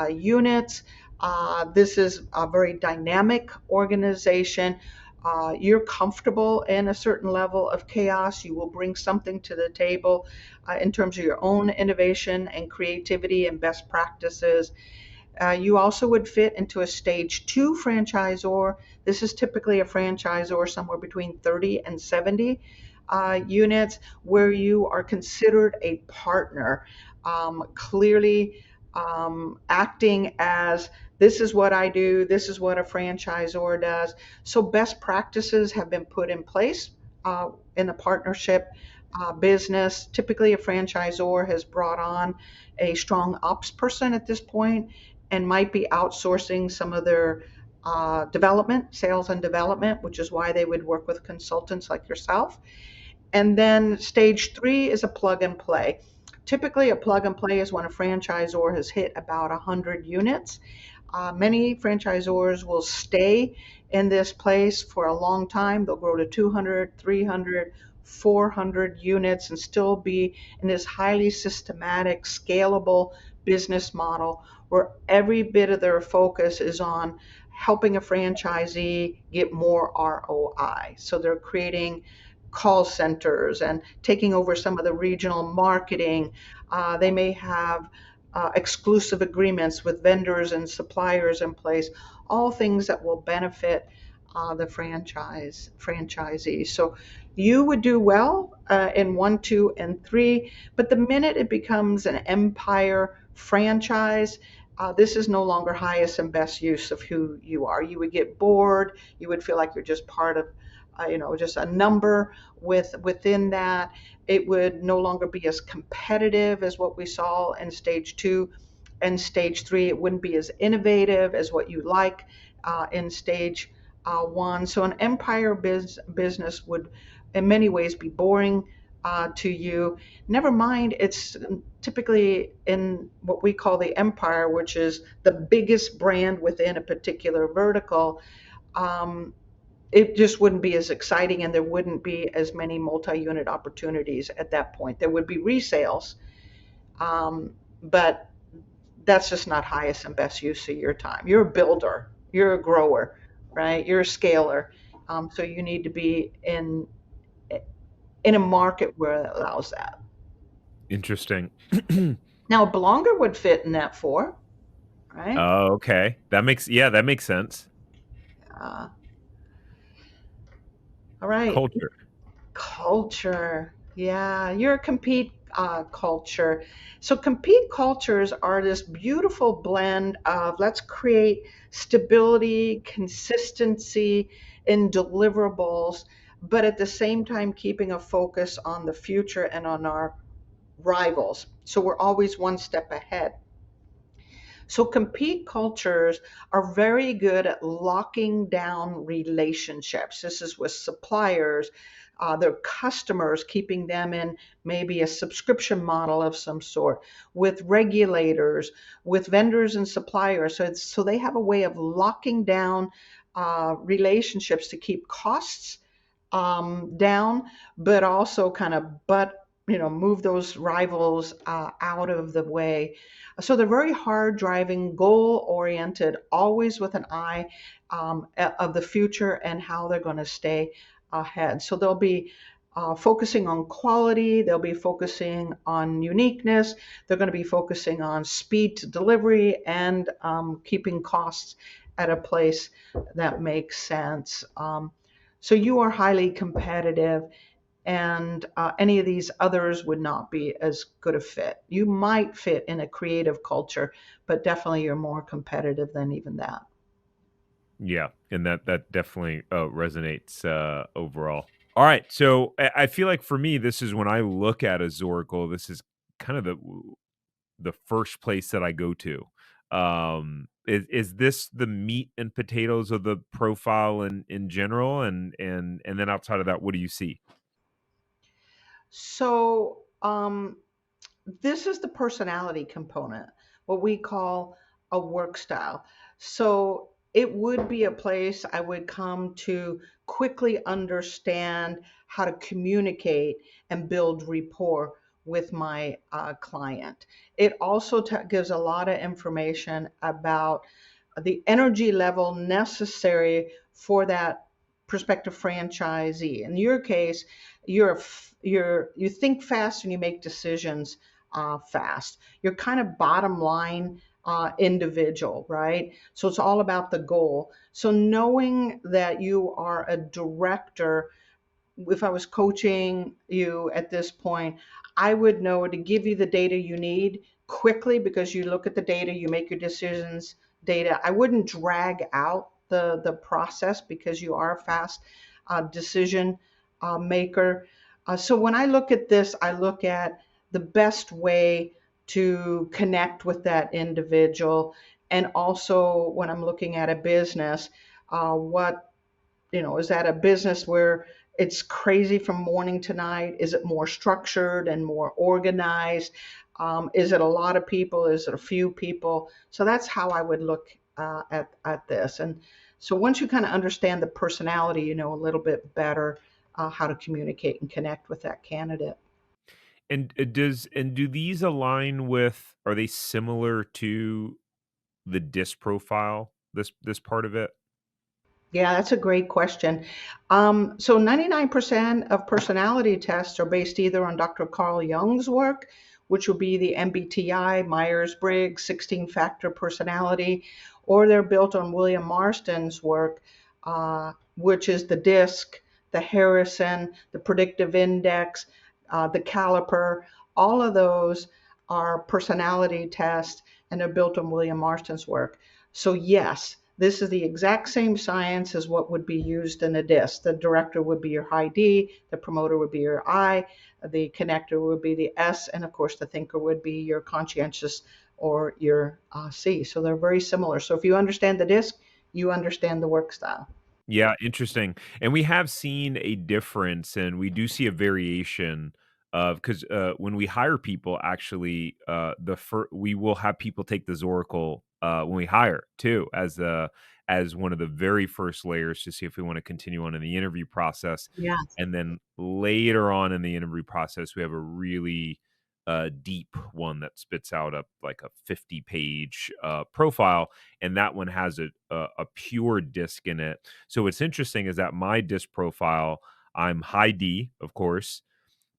[SPEAKER 1] units. This is a very dynamic organization. You're comfortable in a certain level of chaos. You will bring something to the table in terms of your own innovation and creativity and best practices. You also would fit into a stage two franchisor. This is typically a franchisor somewhere between 30 and 70 units where you are considered a partner, clearly acting as this is what I do, this is what a franchisor does. So, best practices have been put in place in a partnership business. Typically, a franchisor has brought on a strong ops person at this point and might be outsourcing some of their development, sales and development, which is why they would work with consultants like yourself. And then stage three is a plug and play. Typically, a plug and play is when a franchisor has hit about 100 units. Many franchisors will stay in this place for a long time. They'll grow to 200, 300, 400 units and still be in this highly systematic, scalable business model where every bit of their focus is on helping a franchisee get more ROI. So they're creating call centers and taking over some of the regional marketing. They may have exclusive agreements with vendors and suppliers in place, all things that will benefit the franchisee. So you would do well in one, two, and three, but the minute it becomes an empire franchise, this is no longer highest and best use of who you are. You would get bored. You would feel like you're just part of, just a number within that. It would no longer be as competitive as what we saw in stage two and stage three. It wouldn't be as innovative as what you like in stage one. So an empire business would, in many ways, be boring to you. Never mind, it's typically in what we call the empire, which is the biggest brand within a particular vertical. Um, it just wouldn't be as exciting and there wouldn't be as many multi-unit opportunities at that point. There would be resales, but that's just not highest and best use of your time. You're a builder, you're a grower, right? You're a scaler. So you need to be in a market where it allows that.
[SPEAKER 2] Interesting.
[SPEAKER 1] Now, a Belonger would fit in that four, right?
[SPEAKER 2] Oh, okay. That makes sense.
[SPEAKER 1] Uh, all right.
[SPEAKER 2] Culture.
[SPEAKER 1] Culture. Yeah, you're a culture. So compete cultures are this beautiful blend of let's create stability, consistency in deliverables, but at the same time keeping a focus on the future and on our rivals. So we're always one step ahead. So compete cultures are very good at locking down relationships. This is with suppliers, their customers, keeping them in maybe a subscription model of some sort, with regulators, with vendors and suppliers. So they have a way of locking down relationships to keep costs down, but also kind of move those rivals out of the way. So they're very hard driving, goal oriented, always with an eye of the future and how they're going to stay ahead. So they'll be focusing on quality, they'll be focusing on uniqueness, they're going to be focusing on speed to delivery and keeping costs at a place that makes sense. So you are highly competitive, and any of these others would not be as good a fit. You might fit in a creative culture, but definitely you're more competitive than even that.
[SPEAKER 2] Yeah, and that definitely resonates overall. All right, so I feel like for me, this is when I look at a Zoracle. This is kind of the first place that I go to. Is this the meat and potatoes of the profile in general, and then outside of that, what do you see?
[SPEAKER 1] So this is the personality component, what we call a work style. So it would be a place I would come to quickly understand how to communicate and build rapport with my client. It also gives a lot of information about the energy level necessary for that prospective franchisee. In your case, you think fast and you make decisions fast. You're kind of bottom line individual, right? So it's all about the goal. So knowing that you are a director, if I was coaching you at this point, I would know to give you the data you need quickly because you look at the data, you make your decisions data. I wouldn't drag out the process because you are a fast decision maker. So when I look at this, I look at the best way to connect with that individual. And also when I'm looking at a business, what is that a business where it's crazy from morning to night? Is it more structured and more organized? Is it a lot of people? Is it a few people? So that's how I would look at this. And so once you kind of understand the personality, you know a little bit better how to communicate and connect with that candidate.
[SPEAKER 2] And do these align with? Are they similar to the disc profile? This part of it.
[SPEAKER 1] Yeah, that's a great question. So 99% of personality tests are based either on Dr. Carl Jung's work, which will be the MBTI, Myers-Briggs, 16-factor personality, or they're built on William Marston's work, which is the DISC, the Harrison, the predictive index, the caliper. All of those are personality tests, and they're built on William Marston's work. So yes, this is the exact same science as what would be used in a disc. The director would be your high D, the promoter would be your I, the connector would be the S, and of course the thinker would be your conscientious or your C. So they're very similar. So if you understand the disc, you understand the work style.
[SPEAKER 2] Yeah, interesting. And we have seen a difference, and we do see a variation of because when we hire people, actually, we will have people take the Zoracle when we hire too, as one of the very first layers to see if we want to continue on in the interview process.
[SPEAKER 1] Yeah.
[SPEAKER 2] And then later on in the interview process, we have a really deep one that spits out like a 50-page profile, and that one has a pure disc in it. So what's interesting is that my disc profile, I'm high D, of course,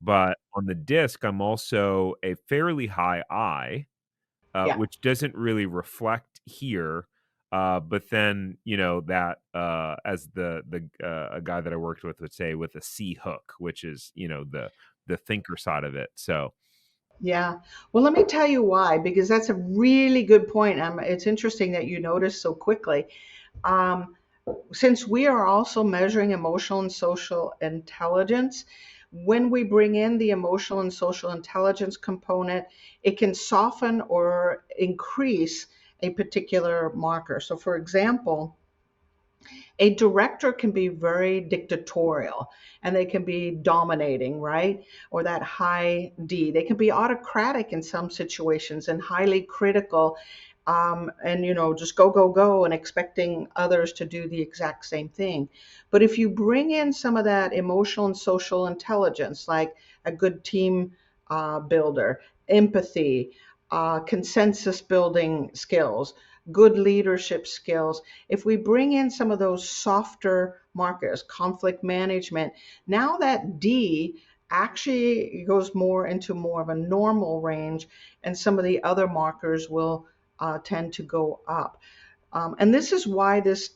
[SPEAKER 2] but on the disc, I'm also a fairly high I,
[SPEAKER 1] Yeah.
[SPEAKER 2] which doesn't really reflect here. But then that as a guy that I worked with would say with a C hook, which is the thinker side of it. So
[SPEAKER 1] Yeah. Well, let me tell you why, because that's a really good point. It's interesting that you noticed so quickly. Um, since we are also measuring emotional and social intelligence, when we bring in the emotional and social intelligence component, it can soften or increase a particular marker. So, for example, a director can be very dictatorial and they can be dominating, right? Or that high D. They can be autocratic in some situations and highly critical, and just go, go, go, and expecting others to do the exact same thing. But if you bring in some of that emotional and social intelligence, like a good team builder, empathy, consensus building skills, good leadership skills, if we bring in some of those softer markers, conflict management, now that D actually goes more into more of a normal range, and some of the other markers will tend to go up. And this is why this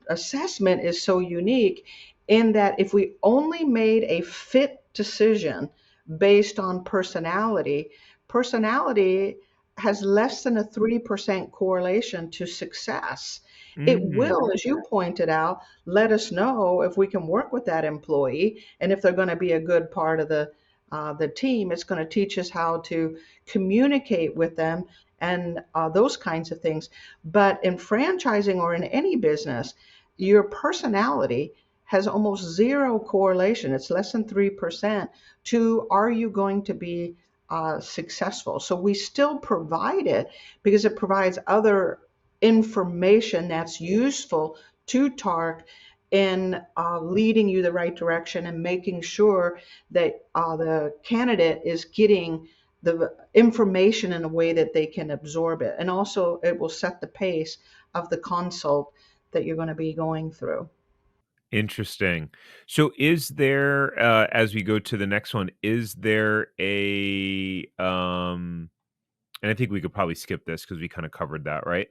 [SPEAKER 1] assessment is so unique, in that if we only made a fit decision based on personality, personality has less than a 3% correlation to success. It
[SPEAKER 2] Mm,
[SPEAKER 1] will, as you pointed out, let us know if we can work with that employee and if they're going to be a good part of the team. It's going to teach us how to communicate with them and those kinds of things. But in franchising or in any business, your personality has almost zero correlation. It's less than 3% to are you going to be successful. So we still provide it because it provides other information that's useful to TARC in leading you the right direction and making sure that the candidate is getting the information in a way that they can absorb it. And also, it will set the pace of the consult that you're going to be going through.
[SPEAKER 2] interesting. So is there, as we go to the next one, is there and I think we could probably skip this because we kind of covered that, right?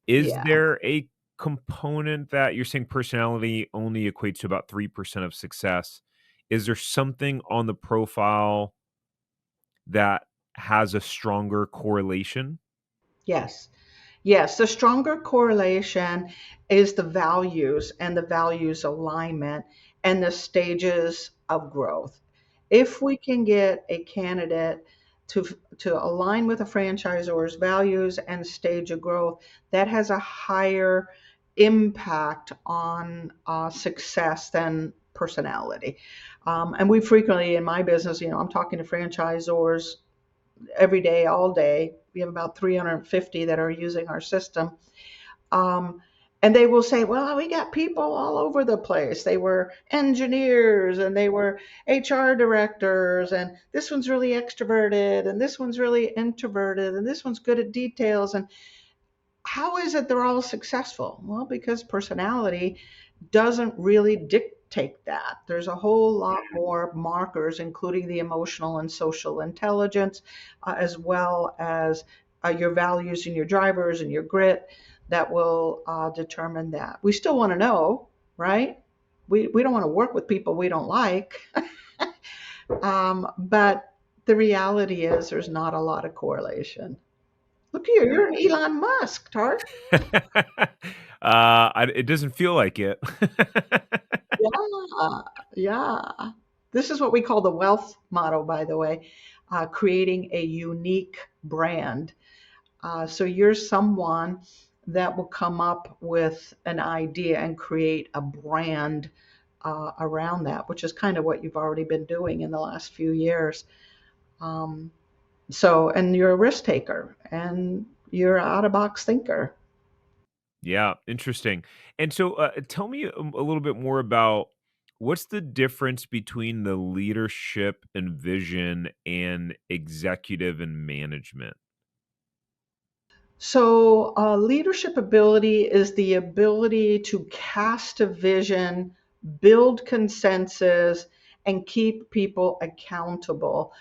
[SPEAKER 2] Is
[SPEAKER 1] Yeah.
[SPEAKER 2] there a component that you're saying personality only equates to about 3% of success? Is there something on the profile that has a stronger correlation?
[SPEAKER 1] Yes. Yes, the stronger correlation is the values and the values alignment and the stages of growth. If we can get a candidate to to align with a franchisor's values and stage of growth, that has a higher impact on success than personality. And we frequently in my business, I'm talking to franchisors every day, all day. We have about 350 that are using our system. Um, and they will say, well, we got people all over the place. They were engineers and they were HR directors, and this one's really extroverted, and this one's really introverted, and this one's good at details. And how is it they're all successful? Well, because personality doesn't really dictate that. There's a whole lot more markers, including the emotional and social intelligence, as well as your values and your drivers and your grit, that will determine that. We still want to know, right? We don't want to work with people we don't like. But the reality is there's not a lot of correlation. Look here, you're an Elon Musk, Tart.
[SPEAKER 2] It doesn't feel like it.
[SPEAKER 1] Yeah, yeah. This is what we call the wealth model, by the way, creating a unique brand. So you're someone that will come up with an idea and create a brand around that, which is kind of what you've already been doing in the last few years. Um, and you're a risk taker and you're an out of box thinker.
[SPEAKER 2] Yeah, interesting. And so, tell me a little bit more about what's the difference between the leadership and vision and executive and management?
[SPEAKER 1] So, leadership ability is the ability to cast a vision, build consensus, and keep people accountable.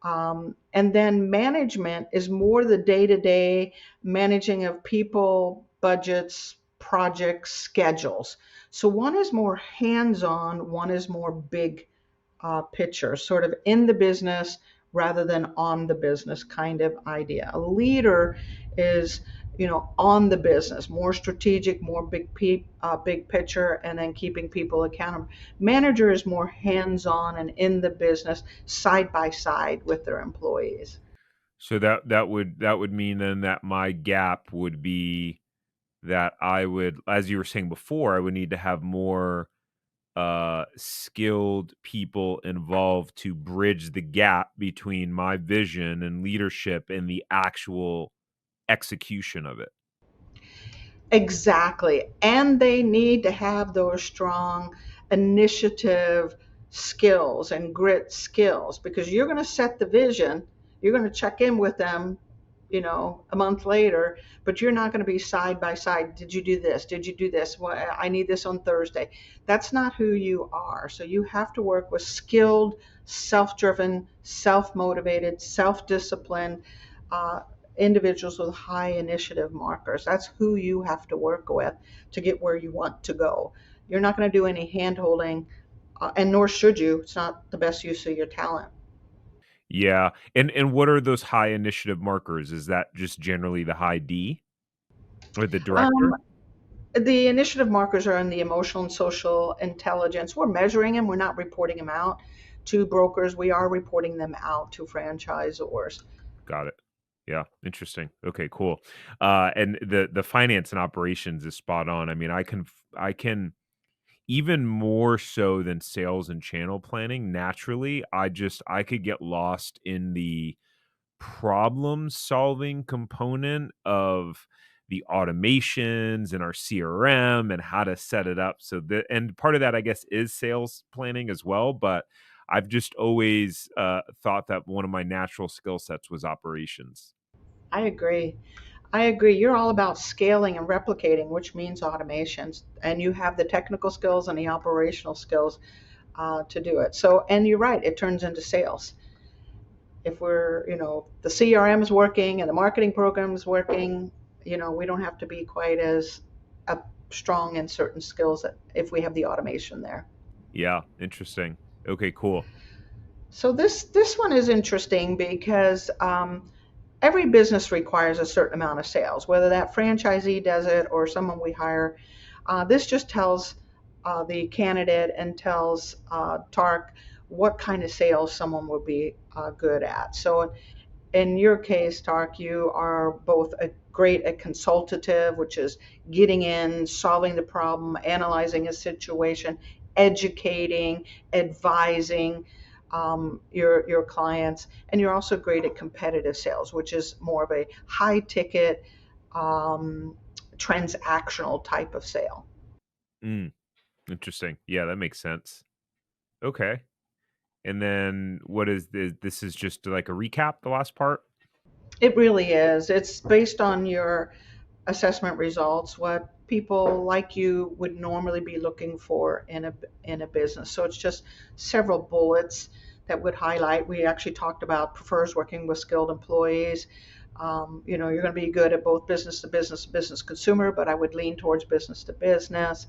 [SPEAKER 1] And then management is more the day to day managing of people, budgets, projects, schedules. So, one is more hands on, one is more big picture, sort of in the business, rather than on the business kind of idea. A leader is, on the business, more strategic, more big picture, and then keeping people accountable. Manager is more hands-on and in the business, side by side with their employees.
[SPEAKER 2] So that would mean then that my gap would be that I would, as you were saying before, I would need to have more skilled people involved to bridge the gap between my vision and leadership and the actual execution of it.
[SPEAKER 1] Exactly. And they need to have those strong initiative skills and grit skills, because you're going to set the vision. You're going to check in with them, a month later, but you're not going to be side by side. Did you do this? Did you do this? Well, I need this on Thursday. That's not who you are. So you have to work with skilled, self driven, self motivated, self disciplined uh, individuals with high initiative markers. That's who you have to work with to get where you want to go. You're not going to do any hand holding, and nor should you. It's not the best use of your talent.
[SPEAKER 2] Yeah. And what are those high initiative markers? Is that just generally the high D or the
[SPEAKER 1] Um,
[SPEAKER 2] director?
[SPEAKER 1] the initiative markers are in the emotional and social intelligence. We're measuring them, we're not reporting them out to brokers. We are reporting them out to franchisors.
[SPEAKER 2] Got it. Yeah, interesting. Okay, cool. And the finance and operations is spot on. I mean, I can even more so than sales and channel planning. Naturally, I could get lost in the problem solving component of the automations and our CRM and how to set it up. So and part of that, I guess, is sales planning as well. But I've just always thought that one of my natural skill sets was operations.
[SPEAKER 1] I agree. I agree. You're all about scaling and replicating, which means automations, and you have the technical skills and the operational skills to do it. So, and you're right, it turns into sales. If the CRM is working and the marketing program is working, we don't have to be quite as uh, strong in certain skills if we have the automation there.
[SPEAKER 2] Yeah, interesting. Okay, cool.
[SPEAKER 1] So this one is interesting because every business requires a certain amount of sales, whether that franchisee does it or someone we hire. This just tells the candidate and tells TARC what kind of sales someone would be good at. So in your case, Tark, you are both great at consultative, which is getting in, solving the problem, analyzing a situation, educating, advising your clients, and you're also great at competitive sales, which is more of a high ticket, um, transactional type of sale.
[SPEAKER 2] Mm, interesting. Yeah, that makes sense. Okay. And then what is this is just like a recap, the last part?
[SPEAKER 1] It really is. It's based on your assessment results, what people like you would normally be looking for in a business. So it's just several bullets that would highlight. We actually talked about prefers working with skilled employees. You're going to be good at both business to business, business consumer, but I would lean towards business to business.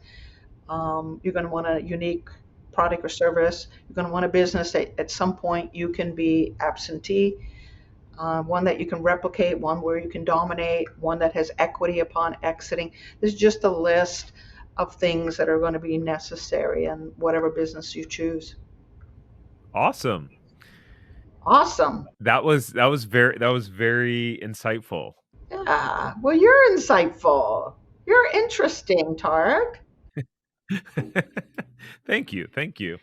[SPEAKER 1] You're going to want a unique product or service. You're going to want a business that at some point you can be absentee, one that you can replicate, one where you can dominate, one that has equity upon exiting. This is just a list of things that are going to be necessary in whatever business you choose.
[SPEAKER 2] Awesome.
[SPEAKER 1] Awesome.
[SPEAKER 2] That was very insightful.
[SPEAKER 1] Yeah. Well, you're insightful. You're interesting, Tarek.
[SPEAKER 2] Thank you. Thank you.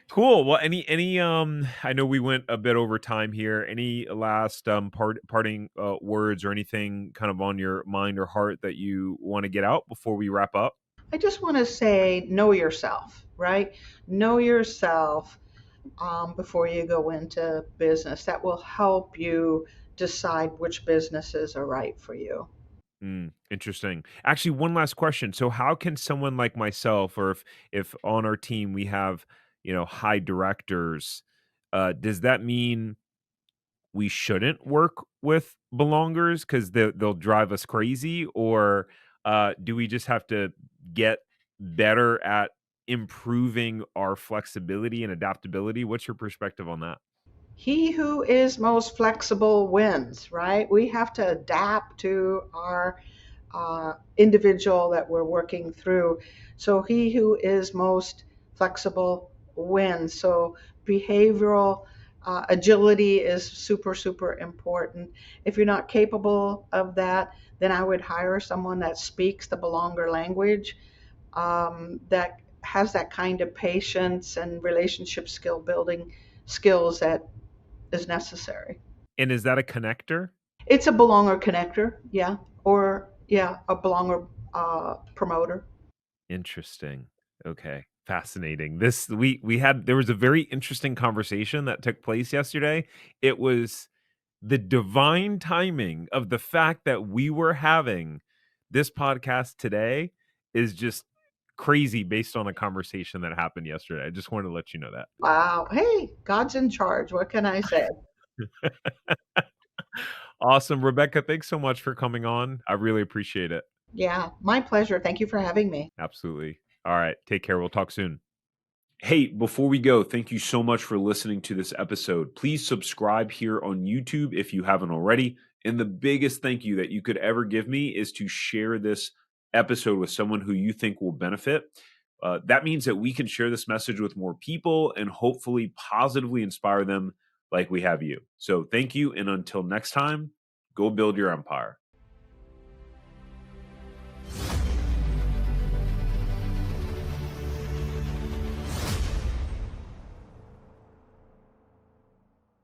[SPEAKER 2] Cool. Well, any I know we went a bit over time here. Any last parting words or anything kind of on your mind or heart that you want to get out before we wrap up?
[SPEAKER 1] I just want to say know yourself, right? Know yourself before you go into business. That will help you decide which businesses are right for you.
[SPEAKER 2] Interesting. Actually, one last question. So how can someone like myself, or if on our team we have, high directors, does that mean we shouldn't work with belongers because they'll drive us crazy, or do we just have to get better at improving our flexibility and adaptability? What's your perspective on that?
[SPEAKER 1] He who is most flexible wins, right? We have to adapt to our individual that we're working through. So he who is most flexible wins. So behavioral agility is super, super important. If you're not capable of that, then I would hire someone that speaks the Belonger language, that has that kind of patience and relationship skill building skills that is necessary.
[SPEAKER 2] And is that a connector?
[SPEAKER 1] It's a Belonger connector, yeah, or yeah, a Belonger promoter.
[SPEAKER 2] Interesting. Okay. Fascinating. This we had there was a very interesting conversation that took place yesterday. It was the divine timing of the fact that we were having this podcast today is just crazy based on a conversation that happened yesterday. I just wanted to let you know that.
[SPEAKER 1] Wow. Hey, God's in charge. What can I say?
[SPEAKER 2] Awesome. Rebecca, thanks so much for coming on. I really appreciate it.
[SPEAKER 1] Yeah, my pleasure. Thank you for having me.
[SPEAKER 2] Absolutely. All right. Take care. We'll talk soon. Hey, before we go, thank you so much for listening to this episode. Please subscribe here on YouTube if you haven't already. And the biggest thank you that you could ever give me is to share this episode with someone who you think will benefit. That means that we can share this message with more people and hopefully positively inspire them like we have you. So thank you. And until next time, go build your empire.